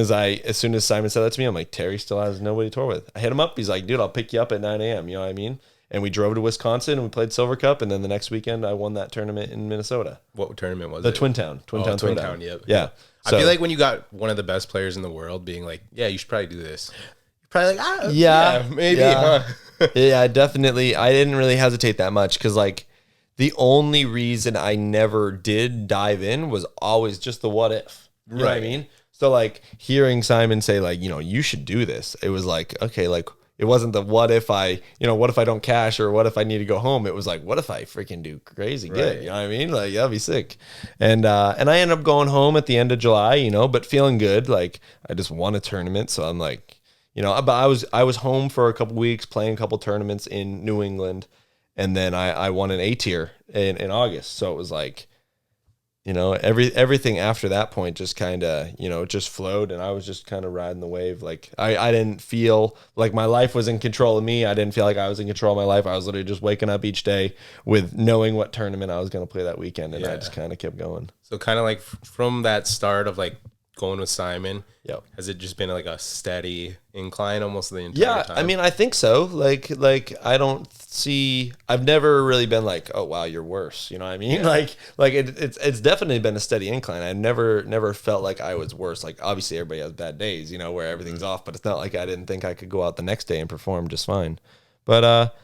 as Simon said that to me, I'm like, Terry still has nobody to tour with. I hit him up. He's like, dude, I'll pick you up at 9 a.m. You know what I mean? And we drove to Wisconsin and we played Silver Cup. And then the next weekend, I won that tournament in Minnesota. What tournament was The it? Twin Town. Twin Town. Yep. Yeah. I feel like when you got one of the best players in the world being like, yeah, you should probably do this. You're probably like, maybe. Yeah. Huh? Yeah, definitely. I didn't really hesitate that much, because like, the only reason I never did dive in was always just the what if. You know what I mean? So like, hearing Simon say like, you know, you should do this, it was like, okay, like, it wasn't the what if I don't cash, or what if I need to go home. It was like, what if I freaking do crazy good? You know what I mean? Like, that'd be sick. And I ended up going home at the end of July, you know, but feeling good. Like, I just won a tournament. So I'm like, you know, but I was home for a couple weeks playing a couple tournaments in New England. And then I won an A tier in August. So it was like, you know, everything after that point just kind of, you know, just flowed, and I was just kind of riding the wave. Like, I didn't feel like my life was in control of me. I didn't feel like I was in control of my life. I was literally just waking up each day with knowing what tournament I was going to play that weekend, and I just kind of kept going. So kind of like from that start of like going with Simon, has it just been like a steady incline almost the entire time? I mean, I think so. Like I've never really been like, oh wow, you're worse. You know what I mean? Yeah. Like it's definitely been a steady incline. I've never felt like I was worse. Like, obviously everybody has bad days, you know, where everything's off, but it's not like I didn't think I could go out the next day and perform just fine. But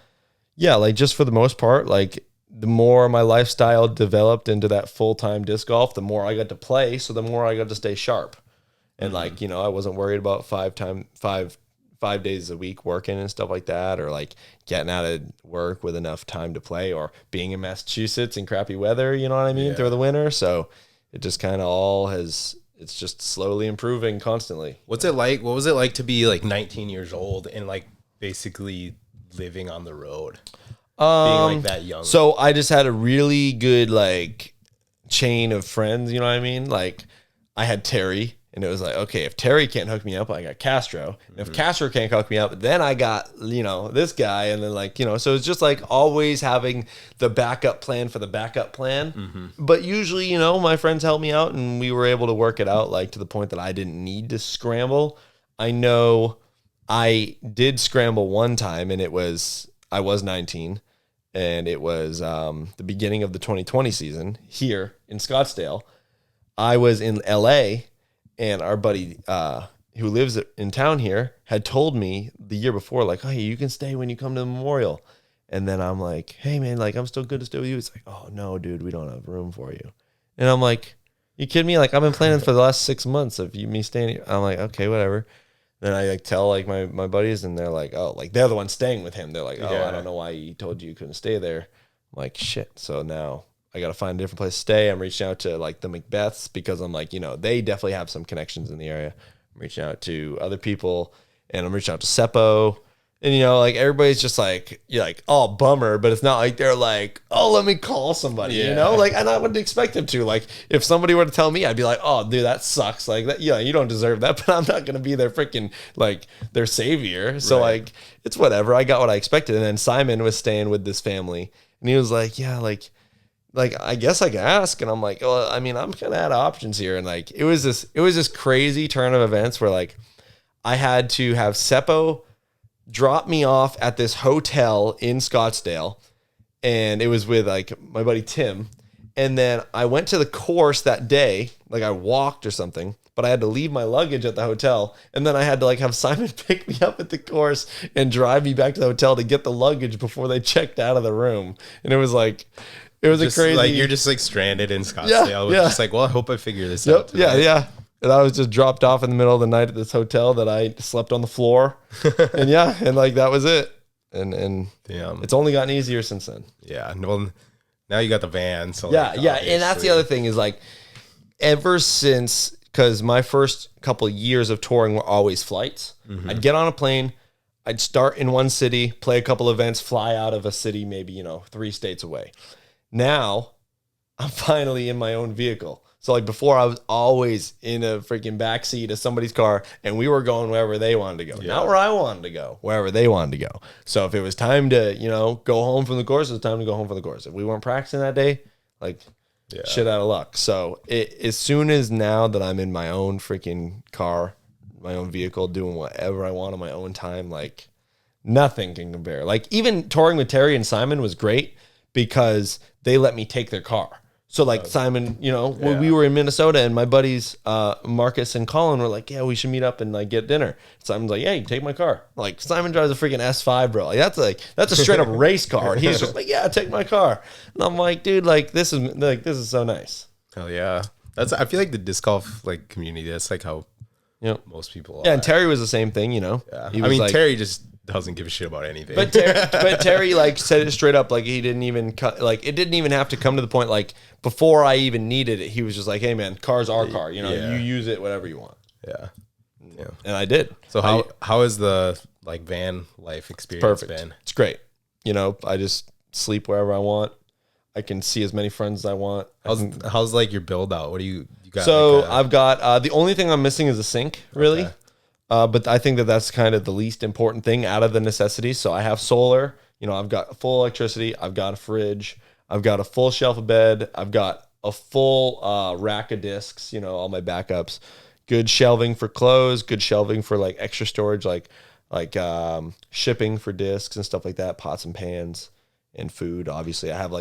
yeah, like, just for the most part, like, the more my lifestyle developed into that full-time disc golf, the more I got to play, so the more I got to stay sharp. And like, you know, I wasn't worried about 5 days a week working and stuff like that, or like getting out of work with enough time to play, or being in Massachusetts in crappy weather, you know what I mean, through the winter. So it just kind of it's just slowly improving constantly. What was it like to be like 19 years old and like basically living on the road? Being like that young. So I just had a really good like chain of friends, you know what I mean? Like, I had Terry, and it was like, okay, if Terry can't hook me up, I got Castro. And if Castro can't hook me up, then I got, you know, this guy. And then like, you know, so it's just like always having the backup plan for the backup plan. But usually, you know, my friends helped me out, and we were able to work it out, like, to the point that I didn't need to scramble. I know I did scramble one time, and I was 19. And it was the beginning of the 2020 season here in Scottsdale. I was in LA, and our buddy, who lives in town here, had told me the year before, like, hey, you can stay when you come to the memorial. And then I'm like, hey, man, like, I'm still good to stay with you. It's like, oh, no, dude, we don't have room for you. And I'm like, you kidding me? Like, I've been planning for the last 6 months of me staying here. I'm like, okay, whatever. Then I like tell like my buddies, and they're like, oh, like they're the ones staying with him. They're like, oh, I don't know why he told you couldn't stay there. I'm like, shit. So now I got to find a different place to stay. I'm reaching out to like the Macbeths because I'm like, they definitely have some connections in the area. I'm reaching out to other people, and I'm reaching out to Seppo. And, like, everybody's just like, you're like, oh, bummer. But it's not like they're like, oh, let me call somebody, Like, and I wouldn't expect them to. Like, if somebody were to tell me, I'd be like, oh, dude, that sucks. Like, that, you don't deserve that. But I'm not going to be their freaking, like, their savior. So, like, it's whatever. I got what I expected. And then Simon was staying with this family. And he was like, yeah, like I guess I can ask. And I'm like, well, I mean, I'm kind of out of options here. And, like, it was this crazy turn of events where, like, I had to have Seppo dropped me off at this hotel in Scottsdale, and it was with like my buddy Tim. And then I went to the course that day, like I walked or something, but I had to leave my luggage at the hotel, and then I had to like have Simon pick me up at the course and drive me back to the hotel to get the luggage before they checked out of the room. And it was like, it was just a crazy, like you're just like stranded in Scottsdale. Yeah. Just like, well, I hope I figure this out today. Yeah. And I was just dropped off in the middle of the night at this hotel that I slept on the floor. and like that was it. And damn, it's only gotten easier since then. Yeah. Well, now you got the van. So yeah. And that's the other thing is like ever since, because my first couple of years of touring were always flights. Mm-hmm. I'd get on a plane. I'd start in one city, play a couple events, fly out of a city, maybe, 3 states away. Now I'm finally in my own vehicle. So like before I was always in a freaking backseat of somebody's car, and we were going wherever they wanted to go. Yeah. Not where I wanted to go, wherever they wanted to go. So if it was time to, go home from the course, it was time to go home from the course. If we weren't practicing that day, like shit out of luck. So as soon as now that I'm in my own freaking car, my own vehicle, doing whatever I want on my own time, like nothing can compare. Like even touring with Terry and Simon was great because they let me take their car. So like Simon, when we were in Minnesota, and my buddies Marcus and Colin were like, yeah, we should meet up and like get dinner. Simon's like, yeah, you can take my car. Like Simon drives a freaking S5, bro. Like that's a straight up race car. And he's just like, yeah, take my car. And I'm like, dude, this is so nice. Hell yeah. I feel like the disc golf like community, that's like how most people are. Yeah, and Terry was the same thing, Yeah. He was like, Terry just doesn't give a shit about anything. But Terry like said it straight up, like he didn't even it didn't even have to come to the point like before I even needed it. He was just like, hey man, car's our car, you use it whatever you want. Yeah. And I did. So how is the like van life experience been? It's great. I just sleep wherever I want. I can see as many friends as I want. How's like your build out? What do you got? So I've got the only thing I'm missing is a sink, really. Okay. But I think that's kind of the least important thing out of the necessities. So I have solar, I've got full electricity. I've got a fridge. I've got a full shelf of bed. I've got a full rack of discs, all my backups, good shelving for clothes, good shelving for like extra storage, like shipping for discs and stuff like that, pots and pans and food. Obviously I have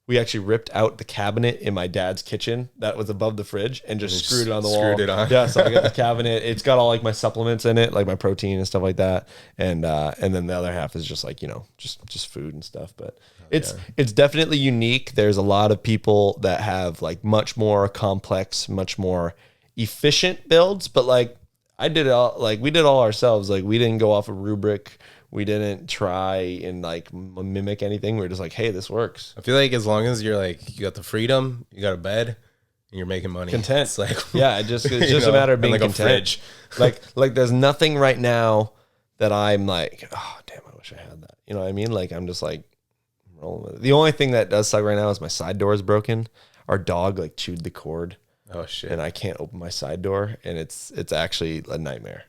we actually ripped out the cabinet in my dad's kitchen that was above the fridge and just screwed it on the wall. Screwed it on. Yeah, so I got the cabinet. It's got all like my supplements in it, like my protein and stuff like that. And then the other half is just like, just food and stuff. But it's definitely unique. There's a lot of people that have like much more complex, much more efficient builds, but like we did it all ourselves. Like we didn't go off a rubric. We didn't try and like mimic anything. We were just like, hey, this works. I feel like as long as you're like, you got the freedom, you got a bed, and you're making money. Content. It's like, it's just a matter of being like content. like there's nothing right now that I'm like, oh, damn, I wish I had that. You know what I mean? Like, I'm just like rolling with it. The only thing that does suck right now is my side door is broken. Our dog like chewed the cord. Oh shit. And I can't open my side door. And it's actually a nightmare.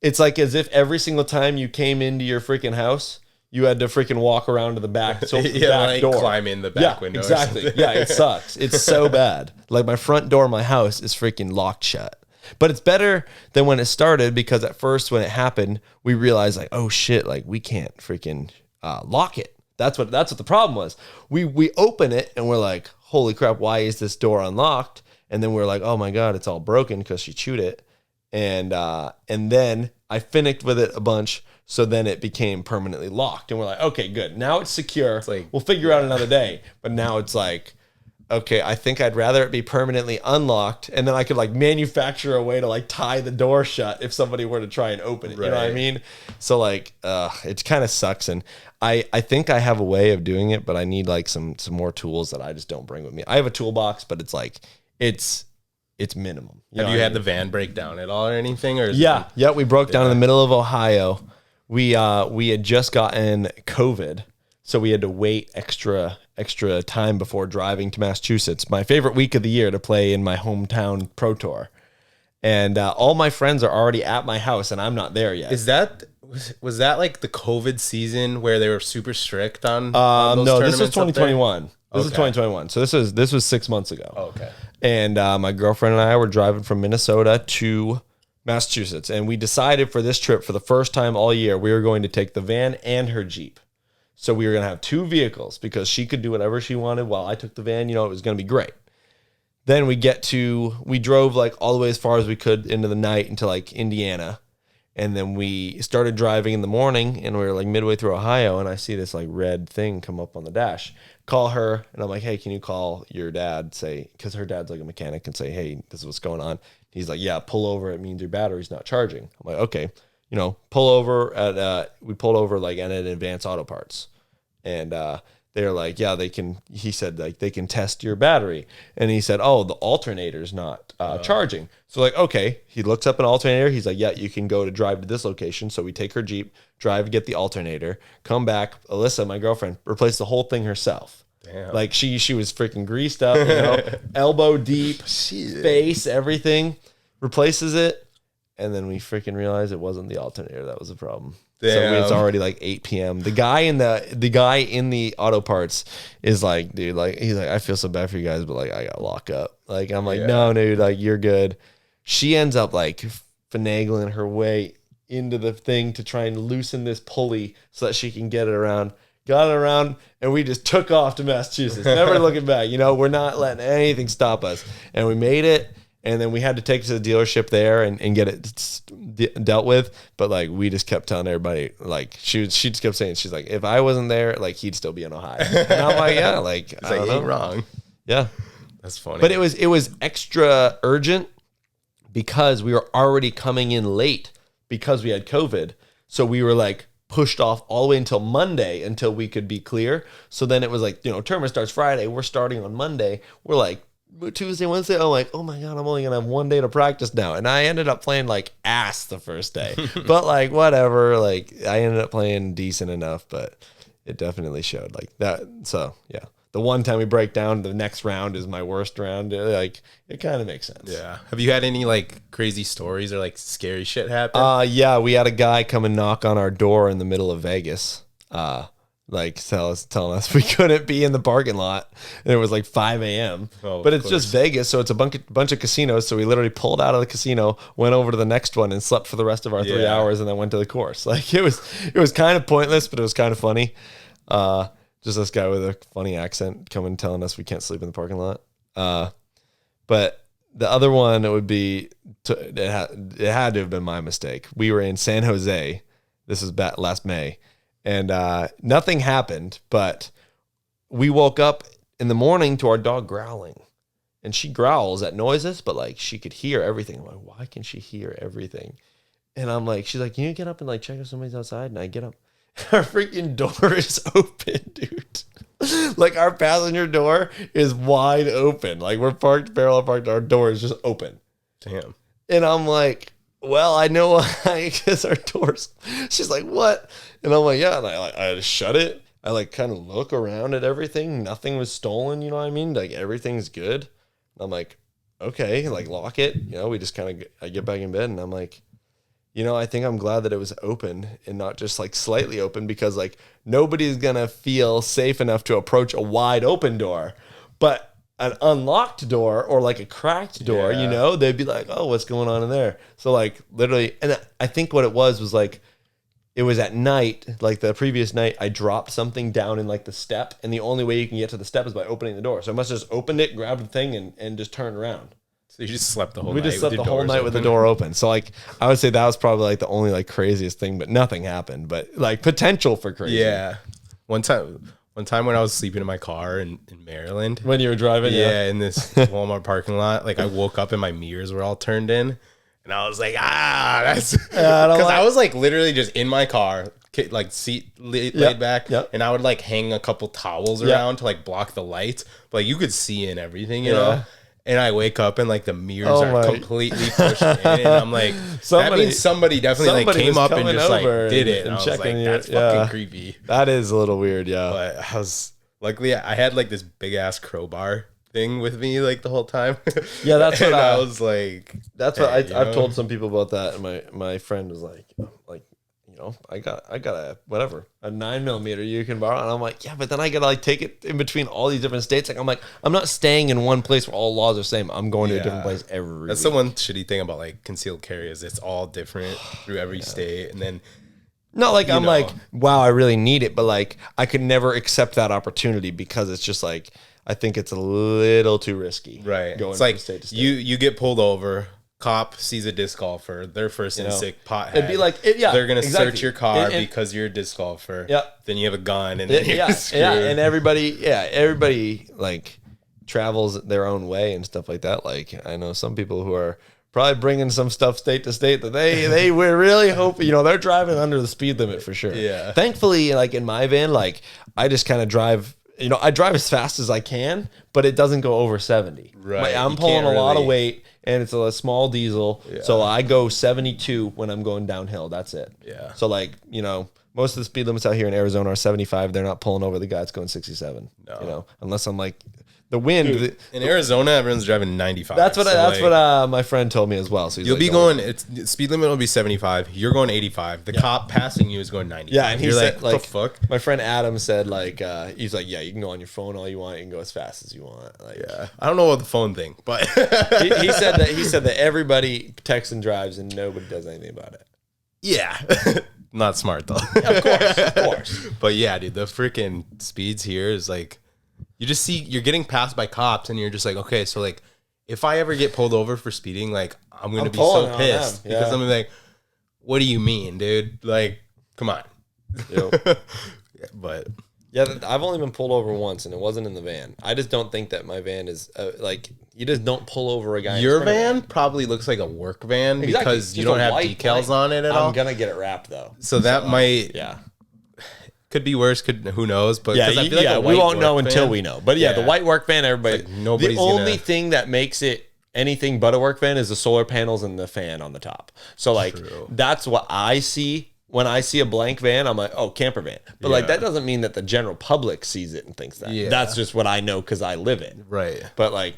It's like as if every single time you came into your freaking house, you had to freaking walk around to the back, back door. Climb in the back window. Exactly. Yeah, it sucks. It's so bad. Like my front door of my house is freaking locked shut. But it's better than when it started because at first when it happened, we realized like, oh shit, like we can't freaking lock it. That's what the problem was. We open it and we're like, holy crap, why is this door unlocked? And then we're like, oh my God, it's all broken because she chewed it. and then I finished with it a bunch. So then it became permanently locked, and we're like, okay, good. Now it's secure. It's like, we'll figure out another day. But now it's like, okay, I think I'd rather it be permanently unlocked, and then I could like manufacture a way to like tie the door shut if somebody were to try and open it. Right. You know what I mean? So like, it kind of sucks, and I think I have a way of doing it, but I need like some more tools that I just don't bring with me. I have a toolbox, but it's like it's minimum. Have you had the van break down at all or anything? Or yeah, we broke down in the middle of Ohio. We had just gotten COVID, so we had to wait extra time before driving to Massachusetts, my favorite week of the year, to play in my hometown Pro Tour. And all my friends are already at my house, and I'm not there yet. Was that like the COVID season where they were super strict on those no, this was 2021. This is 2021. So this was 6 months ago. Oh, okay. And my girlfriend and I were driving from Minnesota to Massachusetts, and we decided for this trip, for the first time all year, we were going to take the van and her Jeep. So we were going to have two vehicles because she could do whatever she wanted while I took the van. You know, it was going to be great. Then we drove like all the way as far as we could into the night into like Indiana. And then we started driving in the morning, and we were like midway through Ohio, and I see this like red thing come up on the dash. Call her, and I'm like, hey, can you call your dad? Say, because her dad's like a mechanic, and say, hey, this is what's going on. He's like, yeah, pull over. It means your battery's not charging. I'm like, okay, pull over we pulled over like at an Advanced Auto Parts, and they're like, yeah, they can. He said like they can test your battery, and he said, oh, the alternator's not charging. So like, okay, he looks up an alternator. He's like, yeah, you can go to drive to this location. So we take her Jeep, drive, get the alternator, come back. Alyssa, my girlfriend, replaced the whole thing herself. Damn. Like she was freaking greased up, elbow deep, face, everything, replaces it. And then we freaking realized it wasn't the alternator that was the problem. Damn. So it's already like 8 p.m. The guy in the auto parts is like, dude, like he's like, I feel so bad for you guys, but like I got lock up. Like I'm like, no, dude, like you're good. She ends up like finagling her way into the thing to try and loosen this pulley so that she can get it around. Got it around, and we just took off to Massachusetts, never looking back. We're not letting anything stop us. And we made it, and then we had to take it to the dealership there and get it dealt with. But, like, we just kept telling everybody, like, she just kept saying, she's like, if I wasn't there, like, he'd still be in Ohio. And I'm like, yeah, like, I don't know. Ain't wrong. Yeah. That's funny. But it was extra urgent because we were already coming in late because we had COVID. So we were, like, pushed off all the way until Monday until we could be clear. So then it was like, tournament starts Friday. We're starting on Monday. We're like Tuesday, Wednesday. I'm like, oh my God, I'm only going to have 1 day to practice now. And I ended up playing like ass the first day, but like, whatever. Like I ended up playing decent enough, but it definitely showed like that. So yeah. The one time we break down, the next round is my worst round. Like it kind of makes sense. Yeah. Have you had any like crazy stories or like scary shit happen? Yeah. We had a guy come and knock on our door in the middle of Vegas. Like telling us we couldn't be in the parking lot. And it was like 5 a.m. Oh, but it's just Vegas, so it's a bunch of casinos. So we literally pulled out of the casino, went over to the next one, and slept for the rest of our 3 hours, and then went to the course. Like it was kind of pointless, but it was kind of funny. Just this guy with a funny accent coming telling us we can't sleep in the parking lot. But the other one, it would be, it had to have been my mistake. We were in San Jose. This was last May. And nothing happened, but we woke up in the morning to our dog growling. And she growls at noises, but like she could hear everything. I'm like, why can she hear everything? And I'm like, she's like, can you get up and like check if somebody's outside? And I get up. Our freaking door is open, dude. Like our passenger door is wide open. Like we're parallel parked. Our door is just open. Damn. And I'm like, well, I know why, because our doors. She's like, what? And I'm like, yeah. And I just shut it. I like kind of look around at everything. Nothing was stolen. You know what I mean? Like everything's good. And I'm like, okay, like lock it. We just I get back in bed, and I'm like, I think I'm glad that it was open and not just like slightly open, because like nobody's going to feel safe enough to approach a wide open door. But an unlocked door or like a cracked door, they'd be like, oh, what's going on in there? So like literally, and I think what it was like, it was at night, like the previous night, I dropped something down in like the step, and the only way you can get to the step is by opening the door. So I must have just opened it, grabbed the thing, and just turned around. So you just slept the whole We night. just slept the whole night with the door open. So like, I would say that was probably like the only like craziest thing, but nothing happened. But like potential for crazy. Yeah. One time when I was sleeping in my car in Maryland. When you were driving, Yeah, in this Walmart parking lot, like I woke up and my mirrors were all turned in, and I was like, that's because I was like literally just in my car, like seat laid back, and I would like hang a couple towels around to like block the lights, but like, you could see in everything, you know. And I wake up and like the mirrors are completely pushed in, and I'm like, that means somebody definitely like came up and just like did it. And I was like, that's fucking creepy. That is a little weird, But I was luckily I had like this big ass crowbar thing with me like the whole time. Yeah, that's what I was like. That's what I've told some people about that, and my friend was like, you know, I got a 9mm you can borrow, and I'm like, yeah, but then I gotta like take it in between all these different states. Like, I'm like, I'm not staying in one place where all laws are the same. I'm going to a different place every. That's week. the one shitty thing about like concealed carry is it's all different through every state, and then. Not like I'm like, wow, I really need it, but like I could never accept that opportunity because it's just like I think it's a little too risky. Right. Going it's like state to state. you get pulled over. Cop sees a disc golfer. They're first instinct pothead. It'd be like, they're gonna search your car because you're a disc golfer. Yeah. Then you have a gun, and then you're screwed. And everybody like travels their own way and stuff like that. Like I know some people who are probably bringing some stuff state to state that they were really hoping, you know, they're driving under the speed limit for sure. Yeah. Thankfully, like in my van, like I just kind of drive. You know, I drive as fast as I can, but it doesn't go over 70. Right. I'm pulling a lot of weight, and it's a small diesel, so I go 72 when I'm going downhill. That's it. Yeah. So like, you know, most of the speed limits out here in Arizona are 75. They're not pulling over the guy that's going 67. No. You know, unless I'm like the wind. Dude, in Arizona, everyone's driving 95. That's what my friend told me as well. So you'll be going. It's speed limit will be 75. You're going 85. The cop passing you is going 95. Yeah, and he's like, what the fuck? My friend Adam said like he's like, yeah, you can go on your phone all you want. You can go as fast as you want. Like, yeah, I don't know about the phone thing, but he said that everybody texts and drives and nobody does anything about it. Yeah. Not smart though. Of course. But yeah, dude, the freaking speeds here is like. You just see you're getting passed by cops, and you're just like, okay, so like, if I ever get pulled over for speeding, like, I'm gonna be so pissed because I'm like, what do you mean, dude? Like, come on. Yep. But yeah, I've only been pulled over once, and it wasn't in the van. I just don't think that my van is like you just don't pull over a guy. Your van probably looks like a work van because you don't have decals on it at all. I'm gonna get it wrapped though, so that might could be worse. Who knows? But I feel like we won't know until we know. But the white work van, everybody. Like nobody's the only thing that makes it anything but a work van is the solar panels and the fan on the top. So like that's what I see when I see a blank van. I'm like, oh, camper van. But like that doesn't mean that the general public sees it and thinks that. Yeah. That's just what I know because I live it. Right. But like.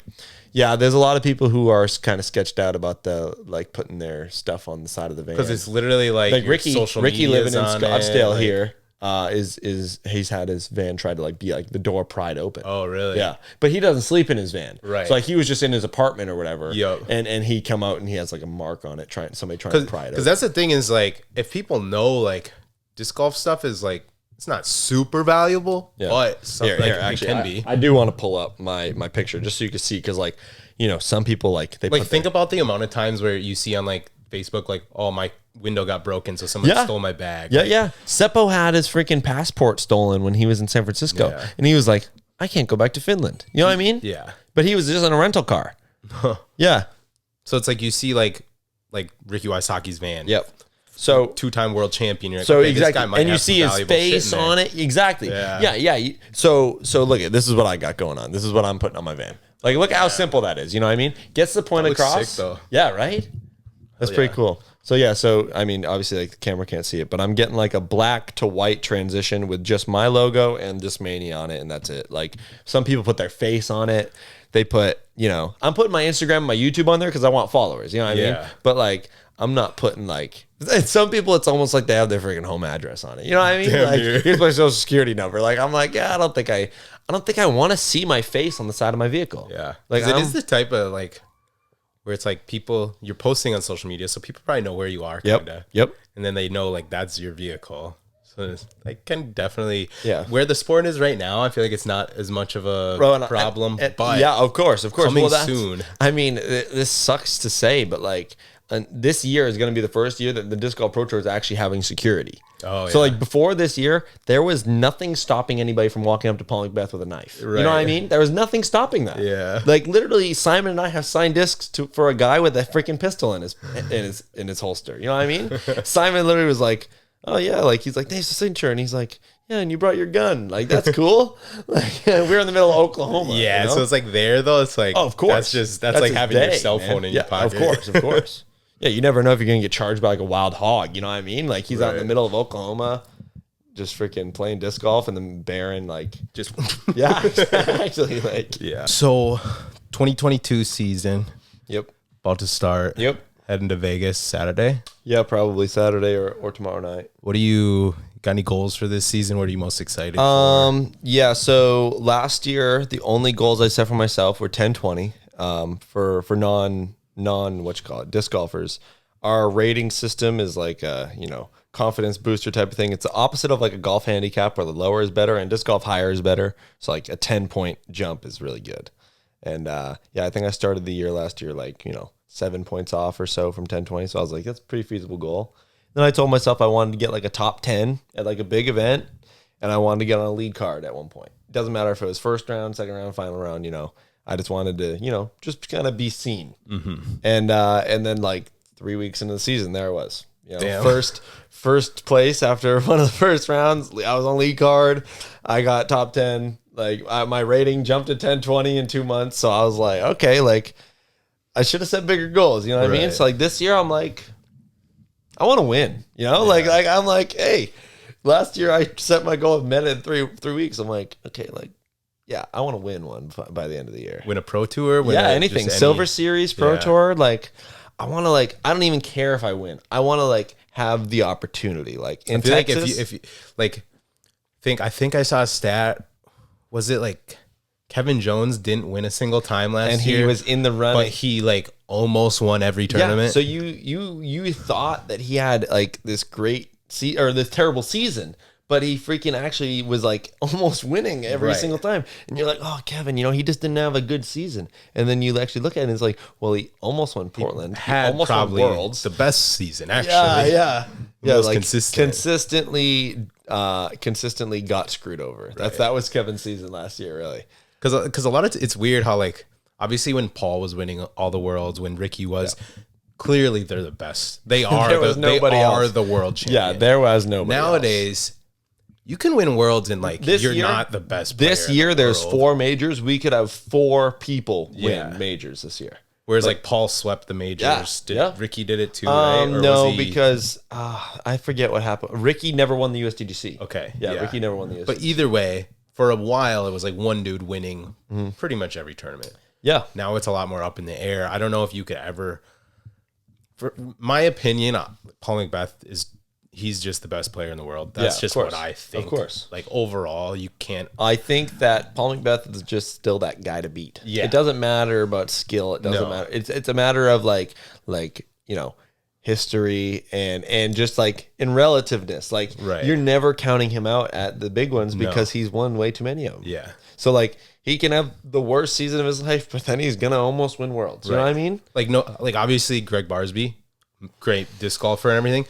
Yeah, there's a lot of people who are kind of sketched out about the like putting their stuff on the side of the van because it's literally like Ricky living in Scottsdale like, here. Is he's had his van tried to like be like the door pried open. Oh, really? Yeah, but he doesn't sleep in his van. Right. So like he was just in his apartment or whatever. Yep. And he come out and he has like a mark on it, somebody trying to pry it open. Because that's the thing is like if people know like disc golf stuff is like it's not super valuable, but something it can be. I do want to pull up my picture just so you can see because like you know some people like they like think about the amount of times where you see on like Facebook like oh my window got broken so someone stole my bag. Yeah. Seppo had his freaking passport stolen when he was in San Francisco and he was like I can't go back to Finland. You know what I mean? Yeah. But he was just in a rental car. Yeah. So it's like you see like Ricky Wysaki's van. Yep. So 2-time world champion. You're like, so okay, exactly, this guy might and you have see his face on it. Exactly. Yeah. So look at this is what I got going on. This is what I'm putting on my van. Like look at how simple that is. You know what I mean? Gets the point across. Sick, though. Yeah. Right. That's pretty cool. So yeah. So I mean, obviously, like the camera can't see it, but I'm getting like a black to white transition with just my logo and Discmania on it, and that's it. Like some people put their face on it. They put, you know, I'm putting my Instagram and my YouTube on there because I want followers. You know what I mean? But like. I'm not putting like some people. It's almost like they have their freaking home address on it. You know what I mean? Like here's my social security number. Like I'm like, yeah, I don't think I want to see my face on the side of my vehicle. Yeah, like it is the type of like where it's like people you're posting on social media, so people probably know where you are. Kinda. Yep. And then they know like that's your vehicle. So So I can definitely, Yeah. where the sport is right now, I feel like it's not as much of a problem. But yeah, of course. coming soon. I mean, this sucks to say, but like this year is going to be the first year that the Disc Golf Pro Tour is actually having security. Oh, So yeah. like before this year, there was nothing stopping anybody from walking up to Paul McBeth with a knife. You know what I Right. mean? There was nothing stopping that. Yeah. Like literally, Simon and I have signed discs for a guy with a freaking pistol in his holster. You know what I mean? Simon literally was like, "Oh yeah," like he's like, "Thanks for the signature," and he's like, "Yeah, and you brought your gun. Like that's cool." Like we're in the middle of Oklahoma. Yeah, you know? so it's like there though. It's like, Oh, of course. that's That's like his having your day, cell man. phone in your pocket. Of course. Yeah, you never know if you're gonna get charged by like a wild hog. You know what I mean? Like he's out in the Right. middle of Oklahoma, just freaking playing disc golf, and then Baron like, Just yeah, actually like, yeah. So, 2022 season yep, about to start. yep, Heading to Vegas Saturday. yeah, probably Saturday or tomorrow night. What do you got? Any goals for this season? What are you most excited for? Yeah. So last year, the only goals I set for myself were 10-20. For non what you call it, disc golfers. Our rating system is like a confidence booster type of thing. It's the opposite of like a golf handicap where the lower is better and disc golf higher is better. So like a 10-point jump is really good. And yeah, I think I started the year last year like 7 points off or so from 10-20. So I was like, that's a pretty feasible goal. Then I told myself I wanted to get like a top 10 at like a big event, and I wanted to get on a lead card at one point. It doesn't matter if it was first round, second round, final round. I just wanted to just kind of be seen. Mm-hmm. And then like 3 weeks into the season, there I was. Damn. First place after one of the first rounds. I was on lead card. I got top 10. Like my rating jumped to 10-20 in 2 months. So I was like, okay, like I should have set bigger goals. You know what I mean? Right. So like this year, I'm like, I want to win. Like I'm like, hey, last year I set my goal of met it in 3 weeks. I'm like, okay, like, yeah, I want to win one by the end of the year. Win a pro tour? Anything. Silver Series, Pro Yeah. Tour. Like, I want to I don't even care if I win. I want to have the opportunity. Like in I feel Texas, like if you like I think I saw a stat. Was it like Kevin Jones didn't win a single time last and year? he was in the run, but he like almost won every tournament. Yeah, so you thought that he had like this great or this terrible season, but he freaking actually was like almost winning every Right. single time. And you're like, oh, Kevin, he just didn't have a good season. And then you actually look at it and it's like, well, he almost won Portland. He had almost probably won Worlds. the best season actually. Yeah. Most Like consistent. consistently got screwed over. That was Kevin's season last year, really. Because a lot of it's weird how like obviously when Paul was winning all the worlds, when Ricky was, clearly they're the best. They are There was nobody else. the world champion. Yeah, there was nobody else. Nowadays, you can win worlds and like This you're year- not the best player This in year, the there's world. 4 majors. We could have 4 people Yeah. win majors this year. Whereas like Paul swept the majors. Yeah. Ricky did it too, right? Or No, was he- because I forget what happened. Ricky never won the USDGC. Okay. Yeah, Ricky never won the USDGC. But either way, for a while it was like one dude winning pretty much every tournament. yeah. Now it's a lot more up in the air. I don't know if you could ever, for my opinion, Paul McBeth he's just the best player in the world. That's Yeah, of just course. what I think. Of course. Like overall, you can't. I think that Paul McBeth is just still that guy to beat. Yeah. It doesn't matter about skill. It doesn't No. matter. It's a matter of history and just like in relativeness. Like Right. you're never counting him out at the big ones because he's won way too many of them. Yeah. So like he can have the worst season of his life, but then he's gonna almost win worlds. You know what I mean? Like obviously Greg Barsby, great disc golfer and everything,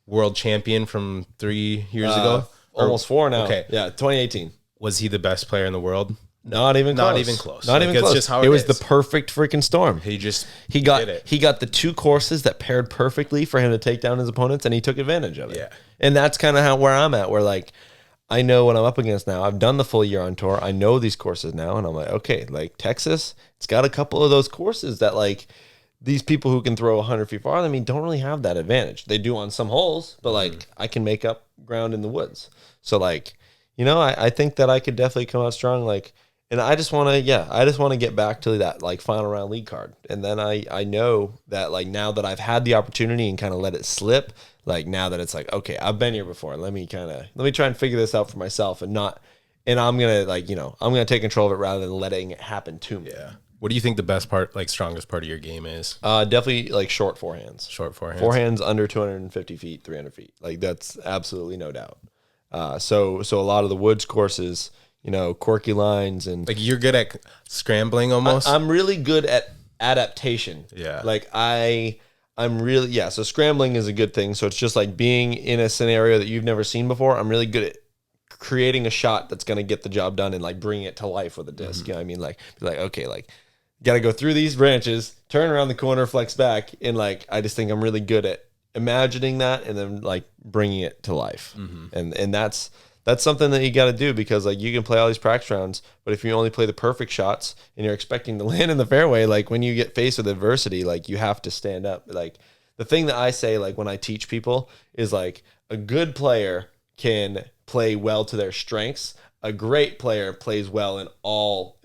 world champion from 3 years ago. Or- Almost 4 now. Okay. Yeah, 2018. Was he the best player in the world? Not even close. Not even close. Not Like, even it's close. just how it it was is. the perfect freaking storm. He just He got did it. he got the 2 courses that paired perfectly for him to take down his opponents, and he took advantage of it. Yeah. And that's kind of where I'm at. Where like I know what I'm up against now. I've done the full year on tour. I know these courses now, and I'm like, okay, like Texas, it's got a couple of those courses that like these people who can throw 100 feet farther than me don't really have that advantage. They do on some holes, but like I can make up ground in the woods. So like, I think that I could definitely come out strong. Like, and I just want to get back to that like final round lead card. And then I know that like now that I've had the opportunity and kind of let it slip, like now that it's like, okay, I've been here before. Let me try and figure this out for myself and I'm going to I'm going to take control of it rather than letting it happen to me. Yeah. What do you think the best part, like strongest part of your game is? Definitely like short forehands. Short forehand. Forehands under 250 feet, 300 feet. Like that's absolutely no doubt. So a lot of the woods courses, corky lines and Like you're good at scrambling almost. I'm really good at adaptation. Yeah. Like I'm really, so scrambling is a good thing. So it's just like being in a scenario that you've never seen before. I'm really good at creating a shot that's going to get the job done and like bringing it to life with a disc. You know what I mean? Like, be like, okay, like got to go through these branches, turn around the corner, flex back. And like, I just think I'm really good at imagining that and then like bringing it to life. And that's something that you got to do, because like you can play all these practice rounds, but if you only play the perfect shots and you're expecting to land in the fairway, like when you get faced with adversity, like you have to stand up. Like the thing that I say, like when I teach people is like a good player can play well to their strengths. A great player plays well in all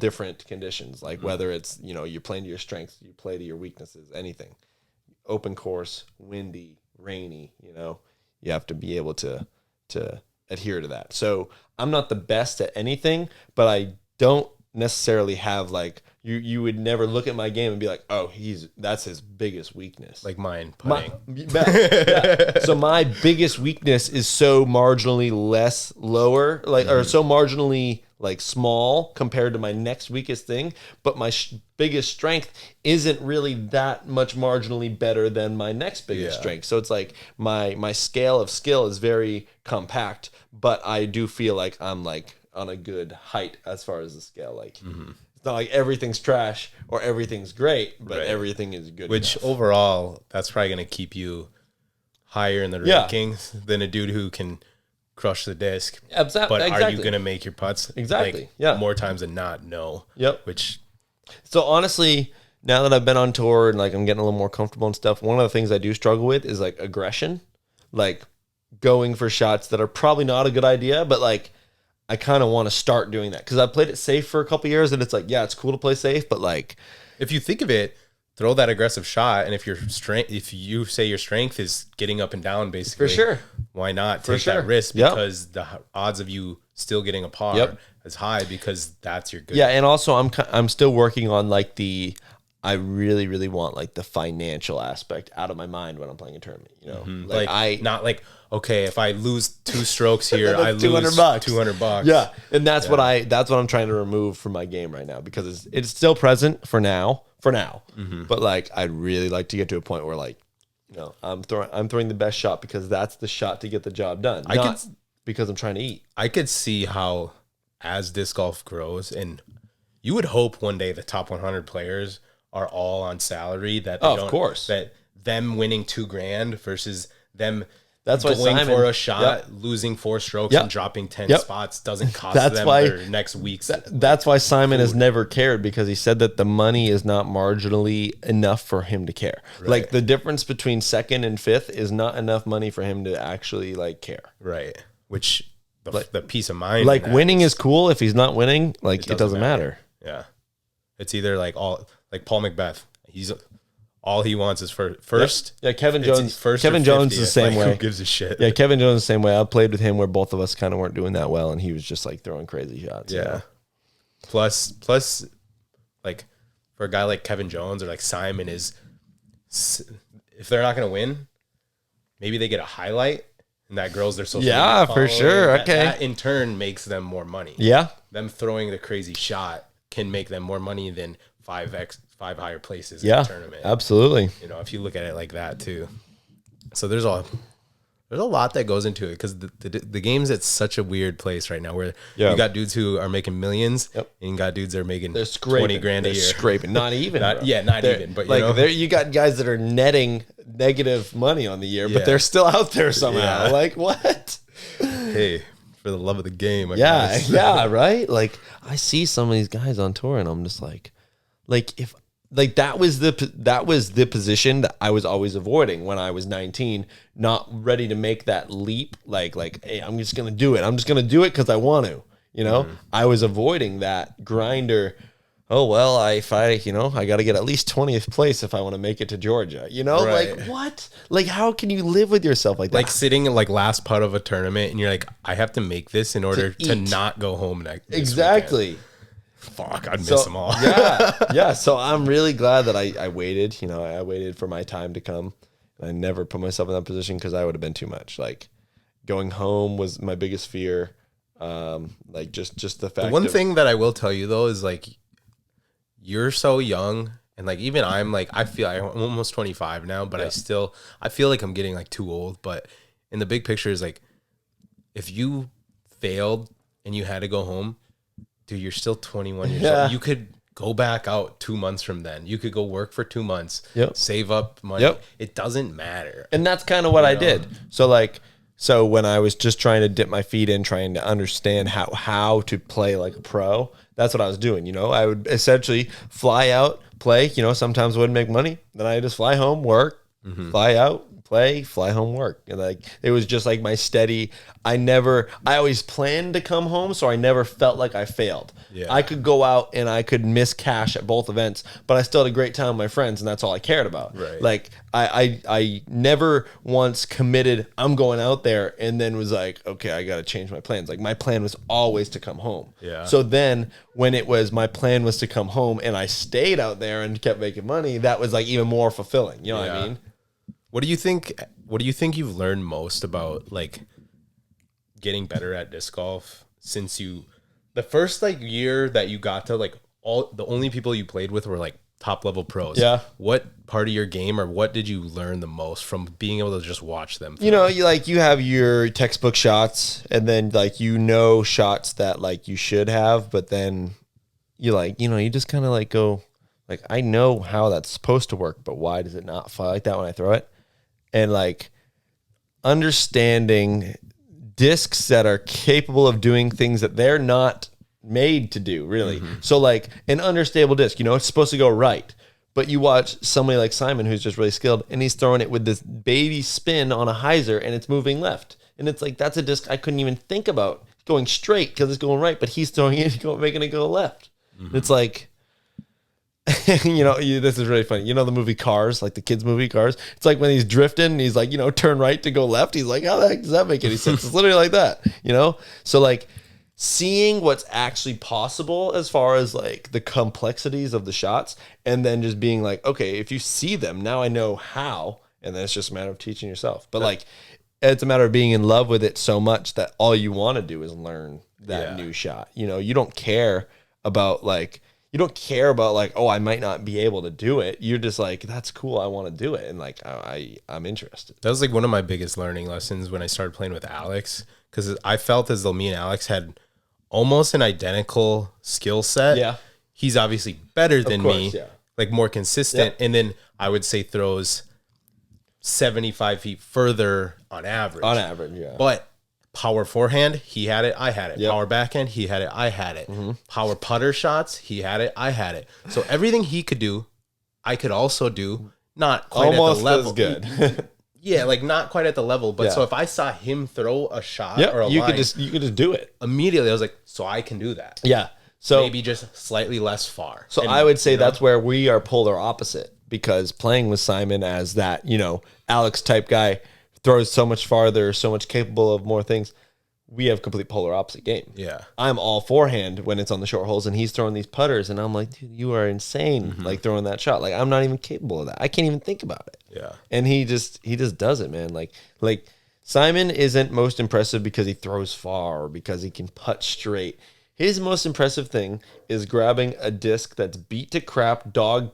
different conditions. Like whether it's, you're playing to your strengths, you play to your weaknesses, anything. Open course, windy, rainy, you have to be able to adhere to that. So I'm not the best at anything, but I don't necessarily have like you would never look at my game and be like, oh, that's his biggest weakness. like mine putting. Yeah. So my biggest weakness is so marginally less lower, like or so marginally like small compared to my next weakest thing, but my biggest strength isn't really that much marginally better than my next biggest strength. So it's like my scale of skill is very compact, but I do feel like I'm like on a good height as far as the scale. Like it's not like everything's trash or everything's great, but everything is good. Which enough. overall, that's probably going to keep you higher in the rankings than a dude who can crush the disc. But are you going to make your putts? Exactly. Like, more times than not, no. Yep. Which, so honestly, now that I've been on tour and like I'm getting a little more comfortable and stuff, one of the things I do struggle with is like aggression, like going for shots that are probably not a good idea, but like I kind of want to start doing that because I played it safe for a couple years and it's like, yeah, it's cool to play safe, but like if you think of it, throw that aggressive shot, and if you say your strength is getting up and down, basically, for sure, why not take that risk? Because the odds of you still getting a par is high because that's your good. Yeah, and also I'm still working on like I really, really want like the financial aspect out of my mind when I'm playing a tournament. Like not like, okay, if I lose 2 strokes here, I lose $200. Yeah, and that's what I'm trying to remove from my game right now because it's still present for now. But like I'd really like to get to a point where like, I'm throwing the best shot because that's the shot to get the job done. Because I'm trying to eat. I could see how as disc golf grows, and you would hope one day the top 100 players are all on salary that they of course, that them winning $2,000 versus them that's why going Simon, for a shot, losing 4 strokes and dropping 10 spots doesn't cost them their next week's. That's why Simon has never cared, because he said that the money is not marginally enough for him to care. Right. Like the difference between 2nd and 5th is not enough money for him to actually like care. Right. Which the peace of mind. Like winning is cool. If he's not winning, like it doesn't matter. Yeah. It's either like Paul Macbeth. All he wants is first. Yeah, Kevin Jones. Kevin Jones is the same way. Who gives a shit? Yeah, Kevin Jones is the same way. I played with him where both of us kind of weren't doing that well, and he was just like throwing crazy shots. Yeah. Plus, like for a guy like Kevin Jones or like Simon if they're not gonna win, maybe they get a highlight and that grows their social media. Yeah, for sure. Okay. That in turn makes them more money. Yeah. Them throwing the crazy shot can make them more money than 5 higher places in the tournament. Absolutely. If you look at it like that too. So there's a lot that goes into it because the game's at such a weird place right now where you got dudes who are making millions and you got dudes that are making $20,000 a year. Scraping. Not even. Not even. But you got guys that are netting negative money on the year, but they're still out there somehow. Yeah. Like what? Hey, for the love of the game. I guess. Yeah, right? Like I see some of these guys on tour and I'm just like if like that was the position that I was always avoiding when I was 19, not ready to make that leap. Like, hey, I'm just gonna do it. I'm just gonna do it because I want to. I was avoiding that grinder. Oh well, I got to get at least 20th place if I want to make it to Georgia. Right. Like what? Like how can you live with yourself like that? Like sitting in like last putt of a tournament and you're like, I have to make this in order to not go home next. Exactly. Weekend. Fuck, I'd miss them all. Yeah. So I'm really glad that I waited. I waited for my time to come. I never put myself in that position because I would have been too much. Like, Going home was my biggest fear. Like just the fact. The one thing that I will tell you though is like, you're so young, and like even I'm like, I feel I'm almost 25 now, but I feel like I'm getting like too old. But in the big picture is like, if you failed and you had to go home, dude, you're still 21 years old. You could go back out 2 months from then. You could go work for 2 months, save up money. It doesn't matter. And that's kind of what I did. So when I was just trying to dip my feet in, trying to understand how to play like a pro, that's what I was doing. You know, I would essentially fly out, play, you know, sometimes I wouldn't make money. Then I just fly home, work, fly out, play, fly home, work. And like, it was just like my steady, I always planned to come home. So I never felt like I failed. I could go out and I could miss cash at both events, but I still had a great time with my friends. And that's all I cared about. Right. Like I never once committed, I'm going out there, and then was like, okay, I got to change my plans. Like my plan was always to come home. So then when it was, my plan was to come home and I stayed out there and kept making money, that was like even more fulfilling. You know what I mean? What do you think you've learned most about like getting better at disc golf since the first like year that you got to like the only people you played with were like top level pros? What part of your game, or what did you learn the most from being able to just watch them? You know, you have your textbook shots, and then like, you know, shots that like you should have, but then you like, you know, you just kind of like go like, I know how that's supposed to work, but why does it not fly like that when I throw it? And like understanding discs that are capable of doing things that they're not made to do, really. So like an understable disc, you know, it's supposed to go right, but you watch somebody like Simon, who's just really skilled, and he's throwing it with this baby spin on a hyzer, and it's moving left. And it's like, that's a disc I couldn't even think about going straight because it's going right, but he's throwing it, making it go left. It's like, you know, this is really funny. You know the movie Cars, like the kids movie Cars? It's like when he's drifting and he's like, you know, turn right to go left. He's like, how the heck does that make any sense? It's literally like that, you know? So like seeing what's actually possible as far as like the complexities of the shots, and then just being like, okay, if you see them, now I know how, and then it's just a matter of teaching yourself. But like, it's a matter of being in love with it so much that all you want to do is learn that new shot. You know, you don't care about like, oh, I might not be able to do it. You're just like, that's cool, I want to do it. And like, I'm interested. That was like one of my biggest learning lessons when I started playing with Alex, because I felt as though me and Alex had almost an identical skill set. Yeah. He's obviously better than me, like more consistent. And then I would say throws 75 feet further on average. But power forehand, he had it, I had it. Power backhand, he had it, I had it. Power putter shots, he had it, I had it. So everything he could do, I could also do. Not quite almost at the level. As good. Yeah, like not quite at the level. But so if I saw him throw a shot or a line, you could just do it immediately. I was like, so I can do that. Yeah. So maybe just slightly less far. So I would say that's where we are polar opposite, because playing with Simon as that, you know, Alex type guy, throws so much farther, so much capable of more things. We have complete polar opposite game. Yeah. I'm all forehand when it's on the short holes, and he's throwing these putters, and I'm like, dude, you are insane, like throwing that shot. Like, I'm not even capable of that. I can't even think about it. Yeah. And he just does it, man. Like Simon isn't most impressive because he throws far or because he can putt straight. His most impressive thing is grabbing a disc that's beat to crap, dog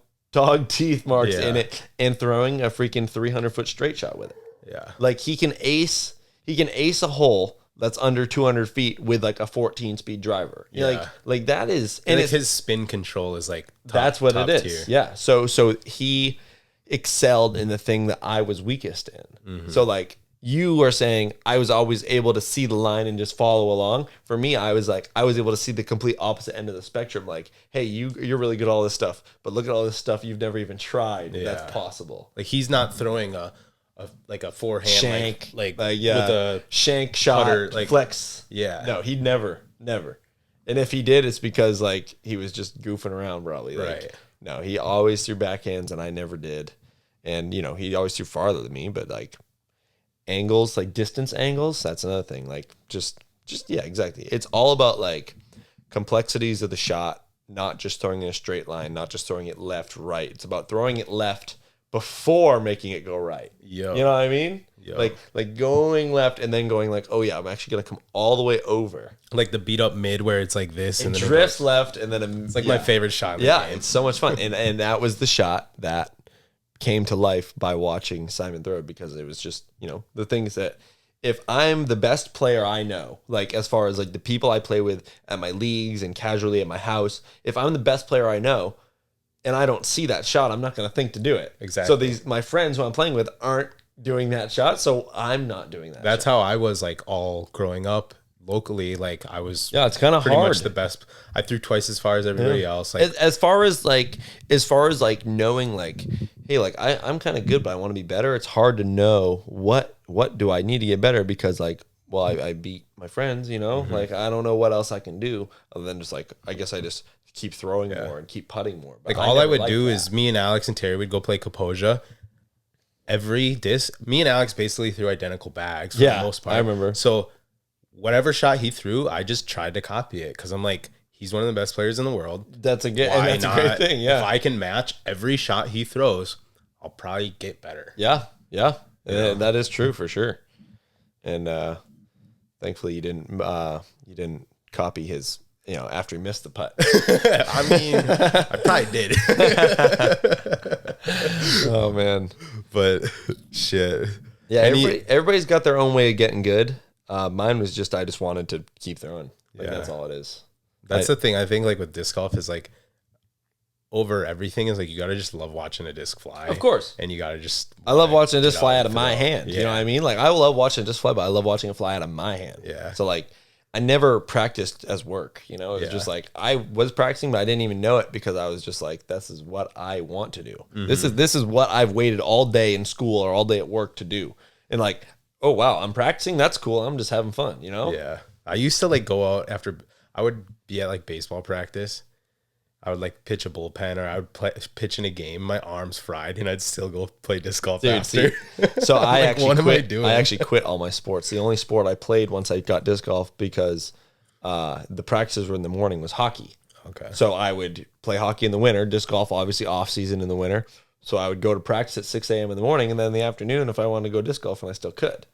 teeth marks in it, and throwing a freaking 300-foot straight shot with it. Yeah. Like he can ace a hole that's under 200 feet with like a 14-speed driver. Like that is, and his spin control is like that's what it is. Tier. Yeah. So he excelled in the thing that I was weakest in. So like you are saying I was always able to see the line and just follow along. For me, I was able to see the complete opposite end of the spectrum. Like, hey, you're really good at all this stuff, but look at all this stuff you've never even tried. That's possible. Like he's not throwing a forehand shank, with a shank shot, putter, like flex. Yeah. No, he'd never. And if he did, it's because like he was just goofing around probably. Like, right. No, he always threw backhands and I never did. And you know, he always threw farther than me, but like angles, like distance angles, that's another thing. Like just yeah, exactly. It's all about like complexities of the shot, not just throwing in a straight line, not just throwing it left, right. It's about throwing it left, before making it go right. Yo. You know what I mean? Yo. Like going left and then going like, oh yeah, I'm actually gonna come all the way over. Like the beat up mid where it's like this and then drifts left and then it's like my favorite shot in the game. It's so much fun. And that was the shot that came to life by watching Simon throw it, because it was just, the things that if I'm the best player I know, like as far as like the people I play with at my leagues and casually at my house, if I'm the best player I know and I don't see that shot, I'm not going to think to do it. Exactly. So my friends who I'm playing with aren't doing that shot, so I'm not doing that. That's shot. how I was like all growing up locally. Like I was it's kind of pretty hard. much the best. I threw twice as far as everybody else. Like As far as knowing like, hey, like I'm kind of good, but I want to be better. It's hard to know what do I need to get better, because like, well, I beat my friends, like I don't know what else I can do other than just like, I guess I just keep throwing more and keep putting more. But like all I would do is me and Alex and Terry would go play Kaposia. Every disc, me and Alex basically threw identical bags for the most part. I remember. So whatever shot he threw, I just tried to copy it because I'm like, he's one of the best players in the world. That's a great thing. Yeah. If I can match every shot he throws, I'll probably get better. Yeah. That is true for sure. And thankfully you didn't copy his, after he missed the putt. I mean, I probably did. Oh man. But shit. Yeah, everybody's got their own way of getting good. Mine was just, I just wanted to keep throwing. That's all it is. That's the thing I think like with disc golf is like over everything is like you gotta just love watching a disc fly. Of course. And you gotta just I love watching a disc fly out of my hand. Yeah. You know what I mean? Like I love watching a disc fly, but I love watching a fly out of my hand. Yeah. So like I never practiced as work, It was just like I was practicing, but I didn't even know it because I was just like, this is what I want to do. Mm-hmm. This is what I've waited all day in school or all day at work to do. And like, oh wow, I'm practicing. That's cool. I'm just having fun, Yeah. I used to like go out after I would be at like baseball practice. I would like pitch a bullpen or I would pitch in a game. My arms fried and I'd still go play disc golf after. So I like, what am I quit. doing? I actually quit all my sports. The only sport I played once I got disc golf because the practices were in the morning was hockey. Okay. So I would play hockey in the winter, disc golf obviously off season in the winter. So I would go to practice at 6 a.m. in the morning, and then in the afternoon if I wanted to go disc golf, and I still could.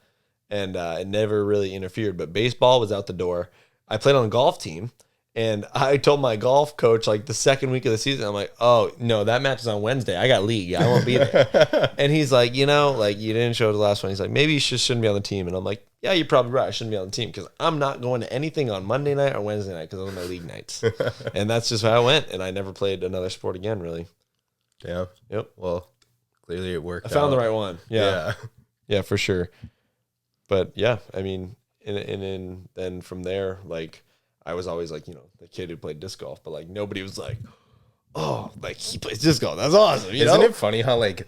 And it never really interfered. But baseball was out the door. I played on a golf team. And I told my golf coach, like the second week of the season, I'm like, oh, no, that match is on Wednesday. I got league. I won't be there. And he's like, like you didn't show the last one. He's like, maybe you shouldn't be on the team. And I'm like, yeah, you're probably right. I shouldn't be on the team because I'm not going to anything on Monday night or Wednesday night because those are my league nights. And that's just how I went. And I never played another sport again, really. Yeah. Yep. Well, clearly it worked. I found the right one. Yeah. Yeah, for sure. But yeah, I mean, and then from there, like, I was always like, the kid who played disc golf, but like nobody was like, oh, like he plays disc golf. That's awesome. Isn't it funny how like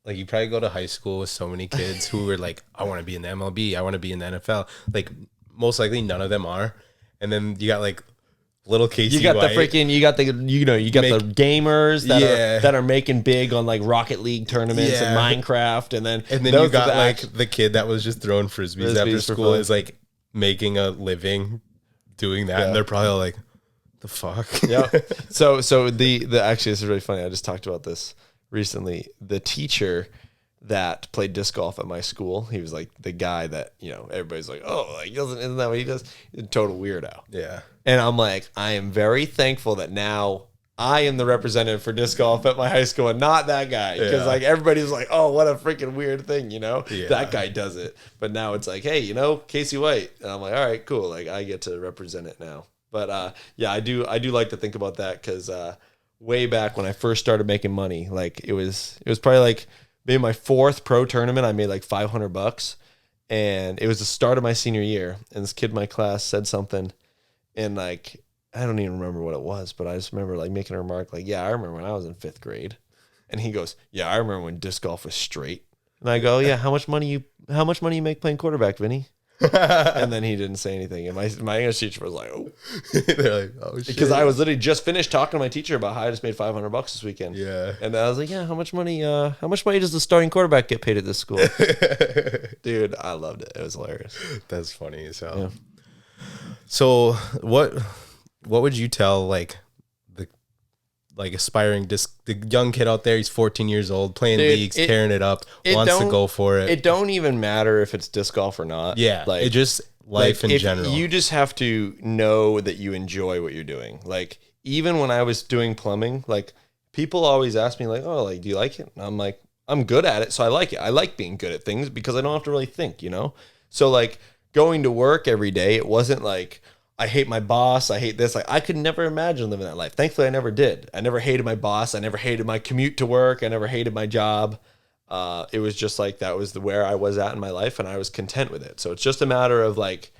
you probably go to high school with so many kids who were like, I want to be in the MLB. I want to be in the NFL. Like most likely none of them are. And then you got like little Casey You got White. the gamers that are making big on like Rocket League tournaments and Minecraft. And then you got like the kid that was just throwing frisbees after school is like making a living doing that, and they're probably all like, the fuck. Yeah. So the actually, this is really funny. I just talked about this recently. The teacher that played disc golf at my school, he was like the guy that, everybody's like, oh, like isn't that what he does? He's a total weirdo. Yeah. And I'm like, I am very thankful that now I am the representative for disc golf at my high school and not that guy. Because like everybody's like, oh, what a freaking weird thing, That guy does it. But now it's like, hey, Casey White. And I'm like, all right, cool. Like I get to represent it now. But I do like to think about that because way back when I first started making money, like it was probably like maybe my fourth pro tournament, I made like $500. And it was the start of my senior year. And this kid in my class said something and like, I don't even remember what it was, but I just remember like making a remark like, yeah, I remember when I was in 5th grade. And he goes, yeah, I remember when disc golf was straight. And I go, yeah, how much money you make playing quarterback, Vinny? And then he didn't say anything. And my English teacher was like, oh. They're like, oh shit. Because I was literally just finished talking to my teacher about how I just made $500 this weekend. Yeah. And I was like, yeah, how much money does the starting quarterback get paid at this school? Dude, I loved it. It was hilarious. That's funny as hell. Yeah. So what would you tell like like aspiring the young kid out there. He's 14 years old, playing Dude, leagues, tearing it up, wants to go for it. It don't even matter if it's disc golf or not. Yeah, like it just life in general. You just have to know that you enjoy what you're doing. Like even when I was doing plumbing, like people always ask me like, "Oh, like do you like it?" And I'm like, "I'm good at it, so I like it. I like being good at things because I don't have to really think, you know?" So like going to work every day, it wasn't like I hate my boss, I hate this. Like I could never imagine living that life. Thankfully, I never did. I never hated my boss. I never hated my commute to work. I never hated my job. It was just like that was where I was at in my life, and I was content with it. So it's just a matter of like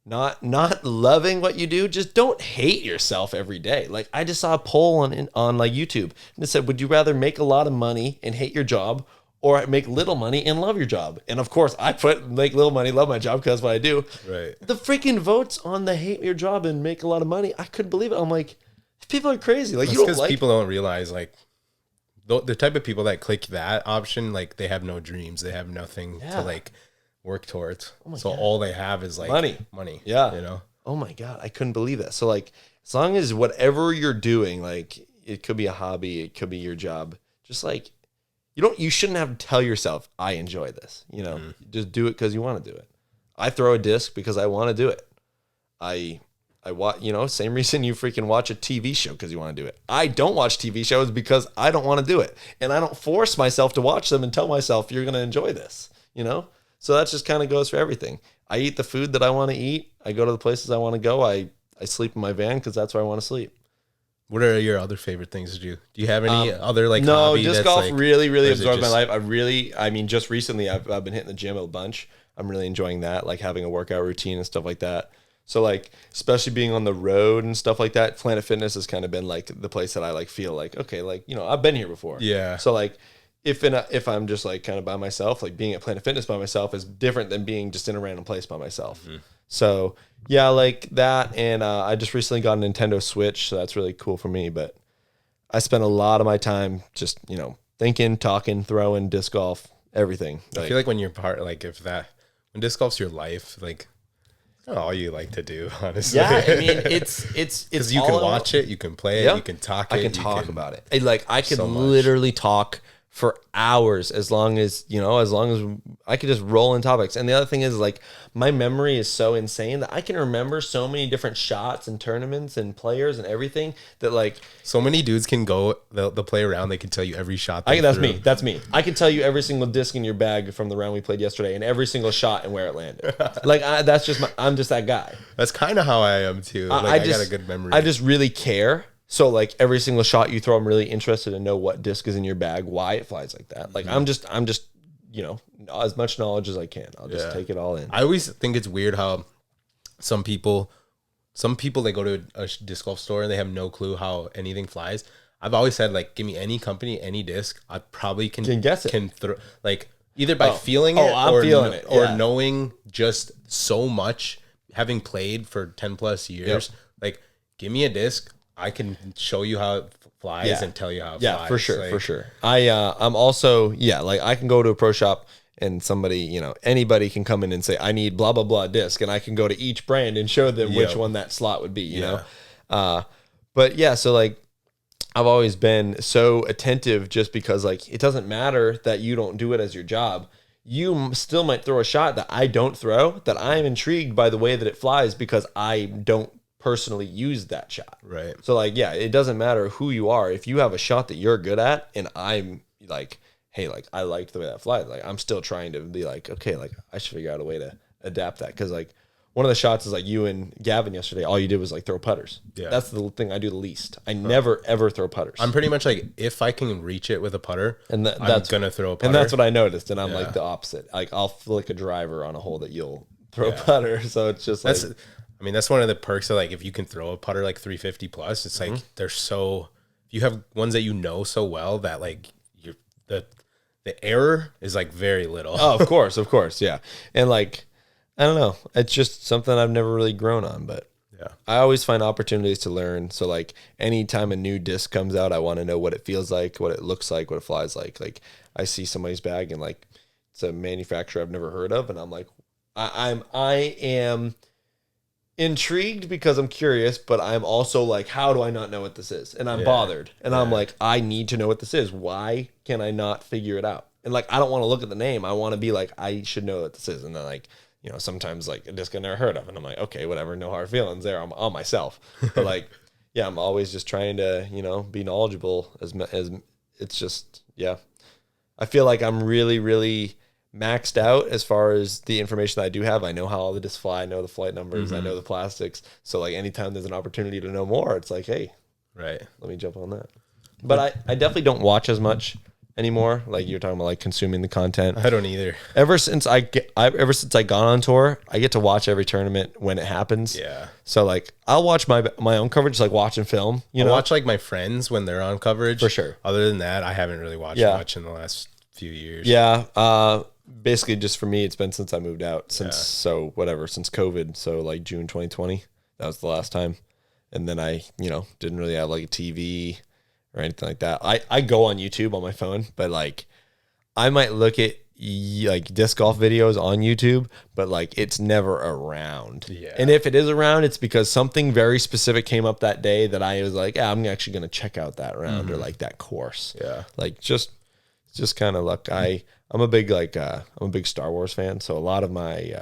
not loving what you do. Just don't hate yourself every day. Like I just saw a poll on like YouTube, and it said, "Would you rather make a lot of money and hate your job, or make little money and love your job?" And of course, I put make little money, love my job because that's what I do. Right. The freaking votes on the hate your job and make a lot of money, I couldn't believe it. I'm like, people are crazy. Like that's you don't like people don't realize like the type of people that click that option, like they have no dreams, they have nothing to like work towards. So God. All they have is like money. Yeah. You know? Oh my God. I couldn't believe that. So like, as long as whatever you're doing, like it could be a hobby, it could be your job. Just like, you shouldn't have to tell yourself, I enjoy this, you know, just do it because you want to do it. I throw a disc because I want to do it. I watch, you know, same reason you freaking watch a TV show because you want to do it. I don't watch TV shows because I don't want to do it. And I don't force myself to watch them and tell myself you're going to enjoy this, you know? So that just kind of goes for everything. I eat the food that I want to eat. I go to the places I want to go. I sleep in my van because that's where I want to sleep. What are your other favorite things to do? Do you have any other like no, hobby disc that's golf like, really absorbed my life. I mean, just recently I've been hitting the gym a bunch. I'm really enjoying that, like having a workout routine and stuff like that. So like, especially being on the road and stuff like that, Planet Fitness has kind of been like the place that I like feel like, okay, like, you know, I've been here before. Yeah. So like, if I'm just like kind of by myself, like being at Planet Fitness by myself is different than being just in a random place by myself. Mm-hmm. So yeah, like that. And I just recently got a Nintendo Switch, so that's really cool for me. But I spend a lot of my time just, you know, thinking, talking, throwing, disc golf, everything. I feel like when you're when disc golf's your life, like not all you like to do, honestly. Yeah, I mean, it's because you can watch it, you can play it, you can talk it. I can talk about it. Like I could literally talk for hours as long as I could just roll in topics. And the other thing is like my memory is so insane that I can remember so many different shots and tournaments and players and everything that like so many dudes can go they'll play around, they can tell you every shot. That's me. I can tell you every single disc in your bag from the round we played yesterday and every single shot and where it landed. Like I'm just that guy. That's kind of how I am too. Like I got a good memory. I just really care. So like every single shot you throw, I'm really interested to know what disc is in your bag, why it flies like that. Like I'm just, you know, as much knowledge as I can. I'll just take it all in. I always think it's weird how some people they go to a disc golf store and they have no clue how anything flies. I've always said like, give me any company, any disc, I probably can guess it. Can throw like either by feeling it or knowing just so much, having played for 10 plus years. Like, give me a disc. I can show you how it flies and tell you how it flies. Yeah, for sure, for sure. I'm also, like I can go to a pro shop and somebody, you know, anybody can come in and say, I need blah, blah, blah disc. And I can go to each brand and show them which one that slot would be, you know? But yeah, so like, I've always been so attentive just because like, it doesn't matter that you don't do it as your job. You still might throw a shot that I don't throw, that I'm intrigued by the way that it flies because I don't personally use that shot. Right. So like, yeah, it doesn't matter who you are. If you have a shot that you're good at and I'm like, hey, like I liked the way that flies, like I'm still trying to be like, okay, like I should figure out a way to adapt that. Cause like one of the shots is like you and Gavin yesterday, all you did was like throw putters. Yeah. That's the thing I do the least. I never ever throw putters. I'm pretty much like, if I can reach it with a putter, and that's gonna throw a putter. And that's what I noticed. And I'm like the opposite. Like I'll flick a driver on a hole that you'll throw a putter. So it's just like, I mean, that's one of the perks of like, if you can throw a putter like 350 plus, it's like, they're so, you have ones that you know so well that like the error is like very little. Oh, of course. Yeah. And like, I don't know. It's just something I've never really grown on, but yeah, I always find opportunities to learn. So like anytime a new disc comes out, I want to know what it feels like, what it looks like, what it flies like. Like I see somebody's bag and like, it's a manufacturer I've never heard of. And I'm like, I am intrigued because I'm curious, but I'm also like, how do I not know what this is? And I'm bothered. And I'm like, I need to know what this is. Why can I not figure it out? And like, I don't want to look at the name. I want to be like, I should know what this is. And then like, you know, sometimes like a disc I never heard of. And I'm like, okay, whatever, no hard feelings there. I'm on myself. But like, yeah, I'm always just trying to, you know, be knowledgeable as it's just, yeah. I feel like I'm really, really maxed out as far as the information that I do have. I know how all the discs fly. I know the flight numbers. I know the plastics. So like anytime there's an opportunity to know more, it's like, hey, right, let me jump on that. But I definitely don't watch as much anymore. Like you're talking about like consuming the content. I don't either. Ever since I gone on tour, I get to watch every tournament when it happens. Yeah. So like I'll watch my own coverage, like watching film. You know, watch like my friends when they're on coverage for sure. Other than that, I haven't really watched much in the last few years. Yeah. Basically, just for me, it's been since I moved out. Since COVID. So like June 2020, that was the last time. And then I, you know, didn't really have like a TV or anything like that. I go on YouTube on my phone, but like I might look at like disc golf videos on YouTube, but like it's never around. Yeah. And if it is around, it's because something very specific came up that day that I was like, yeah, I'm actually going to check out that round or like that course. Yeah. Like just kind of luck. I'm a big Star Wars fan, so a lot of my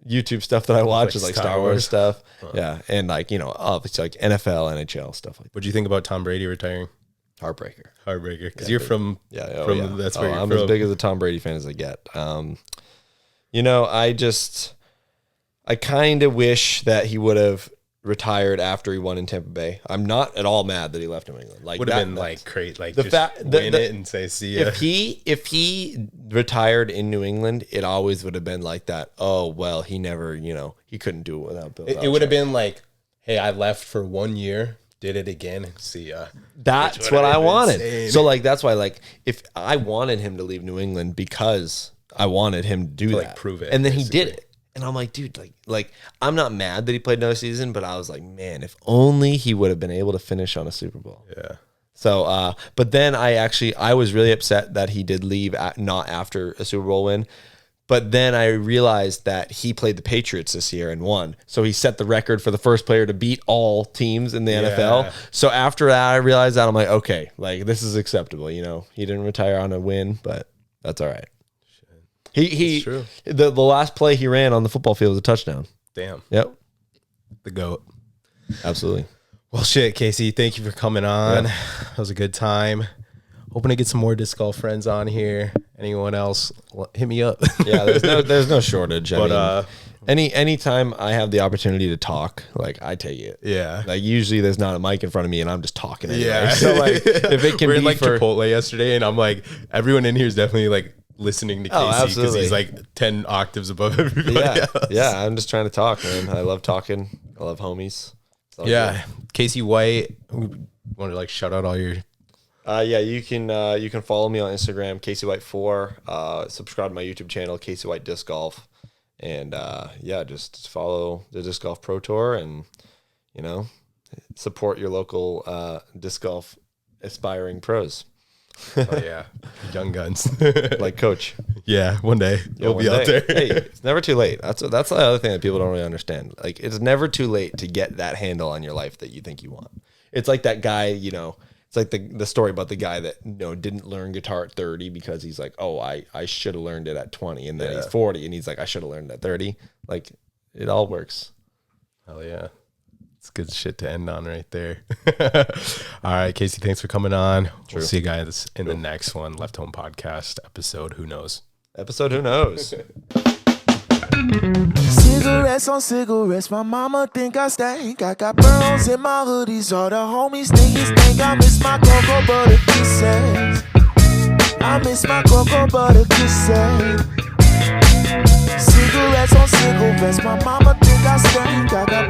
YouTube stuff that I watch is like Star Wars stuff. Yeah, and like, you know, obviously like NFL, NHL stuff like that. What do you think about Tom Brady retiring? Heartbreaker, because you're from that's where you're I'm from. as big as a Tom Brady fan as I get. You know, I kind of wish that he would have retired after he won in Tampa Bay. I'm not at all mad that he left New England. Like would have been like great, like the just fact win it and say see ya. If he retired in New England, it always would have been like that. Oh well, he never, you know, he couldn't do it without Bill. It would have been like, hey, I left for 1 year, did it again, see ya. That's what I wanted. Insane. So like that's why like if I wanted him to leave New England because I wanted him to do that, like prove it, and then basically. He did it. And I'm like, dude, like I'm not mad that he played another season, but I was like, man, if only he would have been able to finish on a Super Bowl. Yeah. So, but then I was really upset that he did leave not after a Super Bowl win. But then I realized that he played the Patriots this year and won. So he set the record for the first player to beat all teams in the NFL. So after that, I realized that I'm like, okay, like this is acceptable. You know, he didn't retire on a win, but that's all right. The last play he ran on the football field was a touchdown. Damn. Yep. The GOAT. Absolutely. Well, shit, Casey, thank you for coming on. It was a good time. Hoping to get some more disc golf friends on here. Anyone else, hit me up. Yeah, there's no shortage. But anytime I have the opportunity to talk, like I take it. Yeah. Like usually there's not a mic in front of me and I'm just talking anyway. Yeah. So like if it can We're be in like for Chipotle yesterday, and I'm like, everyone in here is definitely like listening to Casey because he's like 10 octaves above everybody else. Yeah, I'm just trying to talk, man. I love talking. I love homies. Yeah. Good. Casey White, want to like shout out all your you can follow me on Instagram, Casey White 4. Subscribe to my YouTube channel, Casey White Disc Golf. And just follow the Disc Golf Pro Tour and, you know, support your local disc golf aspiring pros. Oh yeah, young guns like Coach. Yeah, one day we'll be out there. Hey, it's never too late. That's the other thing that people don't really understand. Like, it's never too late to get that handle on your life that you think you want. It's like that guy, you know. It's like the story about the guy that didn't learn guitar at 30 because he's like, oh, I should have learned it at 20, and then he's 40 and he's like, I should have learned it at 30. Like, it all works. Hell yeah. It's good shit to end on right there. All right, Casey, thanks for coming on. We'll see you guys in the next one, Left Home Podcast episode. Who knows? Cigarettes on cigarettes, my mama think I stink. I got burns in my hoodies, all the homies think I miss my cocoa butter kisses. I miss my cocoa butter kisses. Cigarettes on cigarettes, my mama think I stink. I got